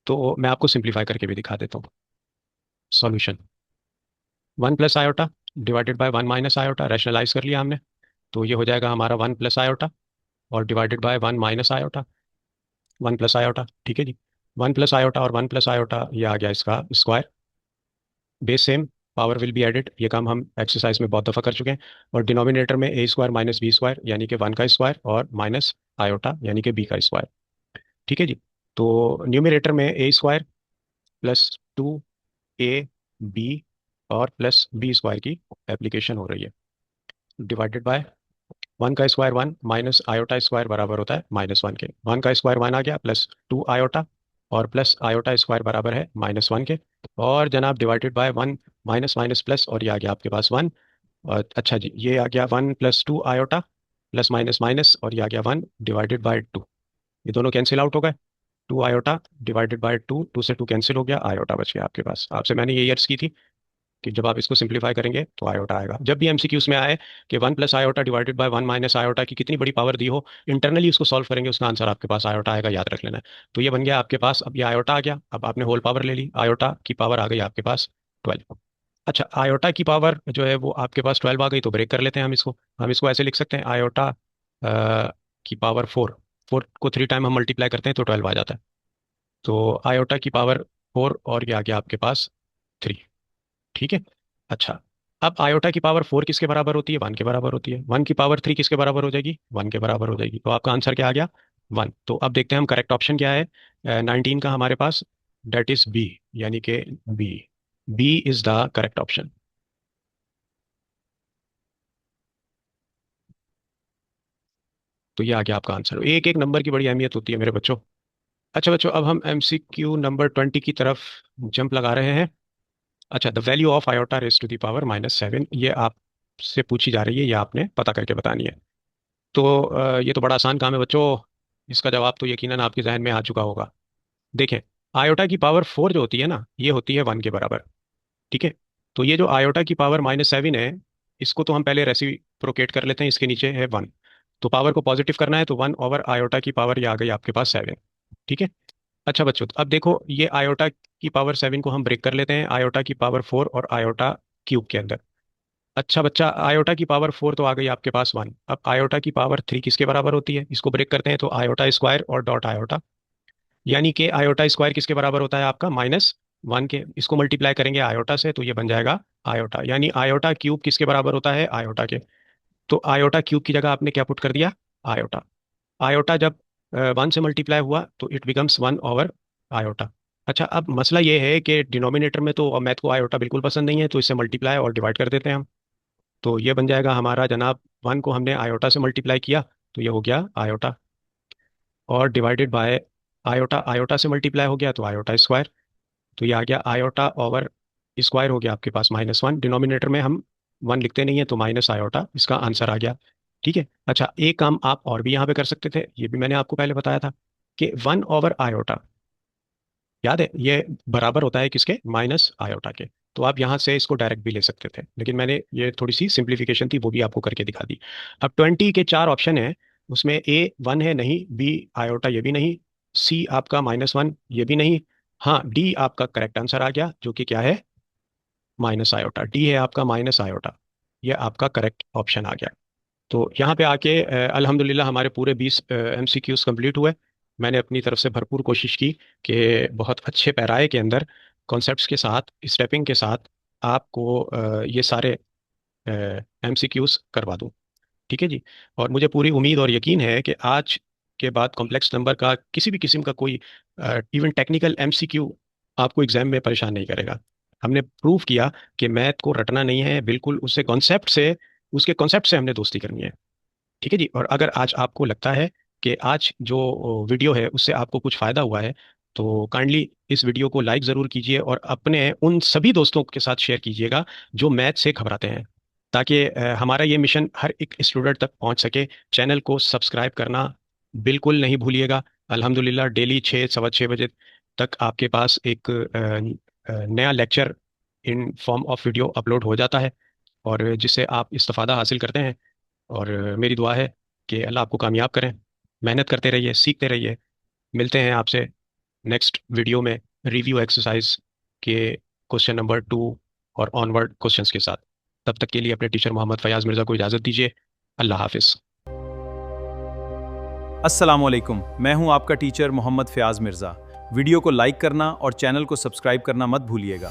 Speaker 1: तो मैं आपको सिंप्लीफाई करके भी दिखा देता हूँ। Solution 1 + iota divided by 1 - iota, rationalise कर लिया हमने, तो ये हो जाएगा हमारा 1 + आयोटा और डिवाइडेड बाय 1 - आयोटा। 1 + आयोटा, ठीक है जी। 1 + आयोटा और 1 + आयोटा, ये आ गया इसका square. Base same, power will be added, ये काम हम एक्सरसाइज में बहुत दफ़ा कर चुके हैं। और डिनोमिनेटर में a² - b² यानी कि 1 का स्क्वायर और माइनस आयोटा यानी कि b का स्क्वायर। ठीक है जी। तो न्यूमिनेटर में a² +2ab और +b² की एप्लीकेशन हो रही है, डिवाइडेड बाय 1 का स्क्वायर 1 माइनस आयोटा स्क्वायर बराबर होता है -1 के। 1 का स्क्वायर 1 आ गया, +2 आयोटा और प्लस आयोटा स्क्वायर बराबर है -1 के। और जनाब divided by 1 minus minus plus, और ये आ गया आपके पास 1। और अच्छा जी, ये आ गया 1 + 2 आयोटा प्लस माइनस माइनस, और ये आ गया 1 डिवाइडेड बाय 2। ये दोनों कैंसिल आउट हो गए। 2 आयोटा डिवाइडेड बाय 2, 2 से 2 कैंसिल हो गया, आयोटा बच गया आपके पास। आपसे मैंने ये अर्ज की थी कि जब आप इसको सिंप्लीफाई करेंगे तो आयोटा आएगा। जब भी एमसीक्यूज में आए कि 1 + आयोटा डिवाइडेड बाय 1 - आयोटा की कितनी बड़ी पावर दी हो, इंटरनली उसको सॉल्व करेंगे, उसका आंसर आपके पास आयोटा आएगा, याद रख लेना है। तो ये बन गया आपके पास, अब ये आयोटा आ गया, अब आपने होल पावर ले ली, आयोटा की पावर आ गई आपके पास 12। अच्छा, आयोटा की पावर जो है वो आपके पास 12 आ गई, तो ब्रेक कर लेते हैं हम इसको। हम इसको ऐसे लिख सकते हैं, आयोटा की पावर 4। 4 को 3 टाइम हम मल्टीप्लाई करते हैं तो 12 आ जाता है। तो आयोटा की पावर 4 और ये आ गया आपके पास 3। ठीक है। अच्छा, अब आयोटा की पावर 4 किसके बराबर होती है? 1 के बराबर होती है। 1 की पावर 3 किसके बराबर हो जाएगी? 1 के बराबर हो जाएगी। तो आपका आंसर क्या आ गया? 1। तो अब देखते हैं हम करेक्ट ऑप्शन क्या है 19 का हमारे पास, डेट इज बी, यानी कि b. B is the correct option. तो ये आ गया आपका आंसर। एक एक नंबर की बड़ी अहमियत होती है मेरे बच्चों। अच्छा बच्चों, अब हम एमसीक्यू नंबर 20 की तरफ जंप लगा रहे हैं। अच्छा, the value of iota raise to the power -7, ये आपसे पूछी जा रही है, ये आपने पता करके बतानी है। तो ये तो बड़ा आसान काम है बच्चों, इसका जवाब तो यकीनन आपके जहन में आ चुका होगा। देखें, आयोटा की पावर 4 जो होती है ना, ये होती है 1 के बराबर। ठीक है। तो ये जो आयोटा की पावर -7 है, इसको तो हम पहले रेसिप्रोकेट कर लेते हैं, इसके नीचे है 1। तो पावर को पॉजिटिव करना है तो 1/आयोटा की पावर, ये आ गई आपके पास 7। ठीक है। अच्छा बच्चों, तो अब देखो ये आयोटा की पावर 7 को हम ब्रेक कर लेते हैं आयोटा की पावर 4 और आयोटा क्यूब के अंदर। अच्छा बच्चा, आयोटा की पावर 4 तो आ गई आपके पास 1। अब आयोटा की पावर 3 किसके बराबर होती है? इसको ब्रेक करते हैं तो आयोटा स्क्वायर और डॉट आयोटा, यानी कि आयोटा स्क्वायर किसके बराबर होता है आपका? -1 के। इसको मल्टीप्लाई करेंगे आयोटा से तो ये बन जाएगा आयोटा, यानी आयोटा क्यूब किसके बराबर होता है? आयोटा के। तो आयोटा क्यूब की जगह आपने क्या पुट कर दिया? आयोटा। आयोटा जब 1 से मल्टीप्लाई हुआ तो इट बिकम्स 1/आयोटा। अच्छा, अब मसला ये है कि डिनोमिनेटर में तो मैथ को आयोटा बिल्कुल पसंद नहीं है, तो इससे मल्टीप्लाई और डिवाइड कर देते हैं हम। तो ये बन जाएगा हमारा जनाब, 1 को हमने आयोटा से मल्टीप्लाई किया तो ये हो गया आयोटा, और डिवाइडेड बाय आयोटा, आयोटा से मल्टीप्लाई हो गया तो आयोटा स्क्वायर। तो ये आ गया आयोटा ओवर स्क्वायर, हो गया आपके पास -1। डिनोमिनेटर में हम 1 लिखते नहीं है तो माइनस आयोटा, इसका आंसर आ गया। ठीक है। अच्छा, एक काम आप और भी यहाँ पे कर सकते थे, ये भी मैंने आपको पहले बताया था कि 1/आयोटा, याद है, ये बराबर होता है किसके? -आयोटा के। तो आप यहाँ से इसको डायरेक्ट भी ले सकते थे, लेकिन मैंने ये थोड़ी सी सिंप्लीफिकेशन थी, वो भी आपको करके दिखा दी। अब 20 के 4 ऑप्शन है, उसमें ए 1 है नहीं, बी आयोटा ये भी नहीं, सी आपका -1 ये भी नहीं, हाँ डी आपका करेक्ट आंसर आ गया, जो कि क्या है? -आयोटा। डी है आपका -आयोटा, ये आपका करेक्ट ऑप्शन आ गया। तो यहाँ पे आके अल्हम्दुलिल्लाह हमारे पूरे 20 एमसीक्यूज कंप्लीट हुए। मैंने अपनी तरफ से भरपूर कोशिश की कि बहुत अच्छे पैराए के अंदर कॉन्सेप्ट्स के साथ, स्टेपिंग के साथ आपको ये सारे एमसीक्यूज करवा दूं। ठीक है जी। और मुझे पूरी उम्मीद और यकीन है कि आज के बाद कॉम्प्लेक्स नंबर का किसी भी किस्म का कोई इवन टेक्निकल एमसीक्यू आपको एग्जाम में परेशान नहीं करेगा। हमने प्रूव किया कि मैथ को रटना नहीं है, बिल्कुल उसके कॉन्सेप्ट से हमने दोस्ती करनी है। ठीक है जी। और अगर आज आपको लगता है कि आज जो वीडियो है उससे आपको कुछ फायदा हुआ है, तो काइंडली इस वीडियो को लाइक ज़रूर कीजिए और अपने उन सभी दोस्तों के साथ शेयर कीजिएगा जो मैथ से घबराते हैं, ताकि हमारा ये मिशन हर एक स्टूडेंट तक पहुंच सके। चैनल को सब्सक्राइब करना बिल्कुल नहीं भूलिएगा। अल्हम्दुलिल्लाह डेली 6 सवा 6 बजे तक आपके पास एक नया lecture in form of video upload हो जाता है, और जिससे आप इस्तेफादा हासिल करते हैं। और मेरी दुआ है कि अल्लाह आपको कामयाब करें। मेहनत करते रहिए, सीखते रहिए। मिलते हैं आपसे नेक्स्ट वीडियो में रिव्यू एक्सरसाइज के क्वेश्चन नंबर 2 और ऑनवर्ड क्वेश्चंस के साथ। तब तक के लिए अपने टीचर मोहम्मद फयाज मिर्ज़ा को इजाज़त दीजिए। अल्लाह हाफिज़।
Speaker 2: अस्सलाम वालेकुम, मैं हूं आपका टीचर मोहम्मद फ़याज़ मिर्ज़ा। वीडियो को लाइक करना और चैनल को सब्सक्राइब करना मत भूलिएगा।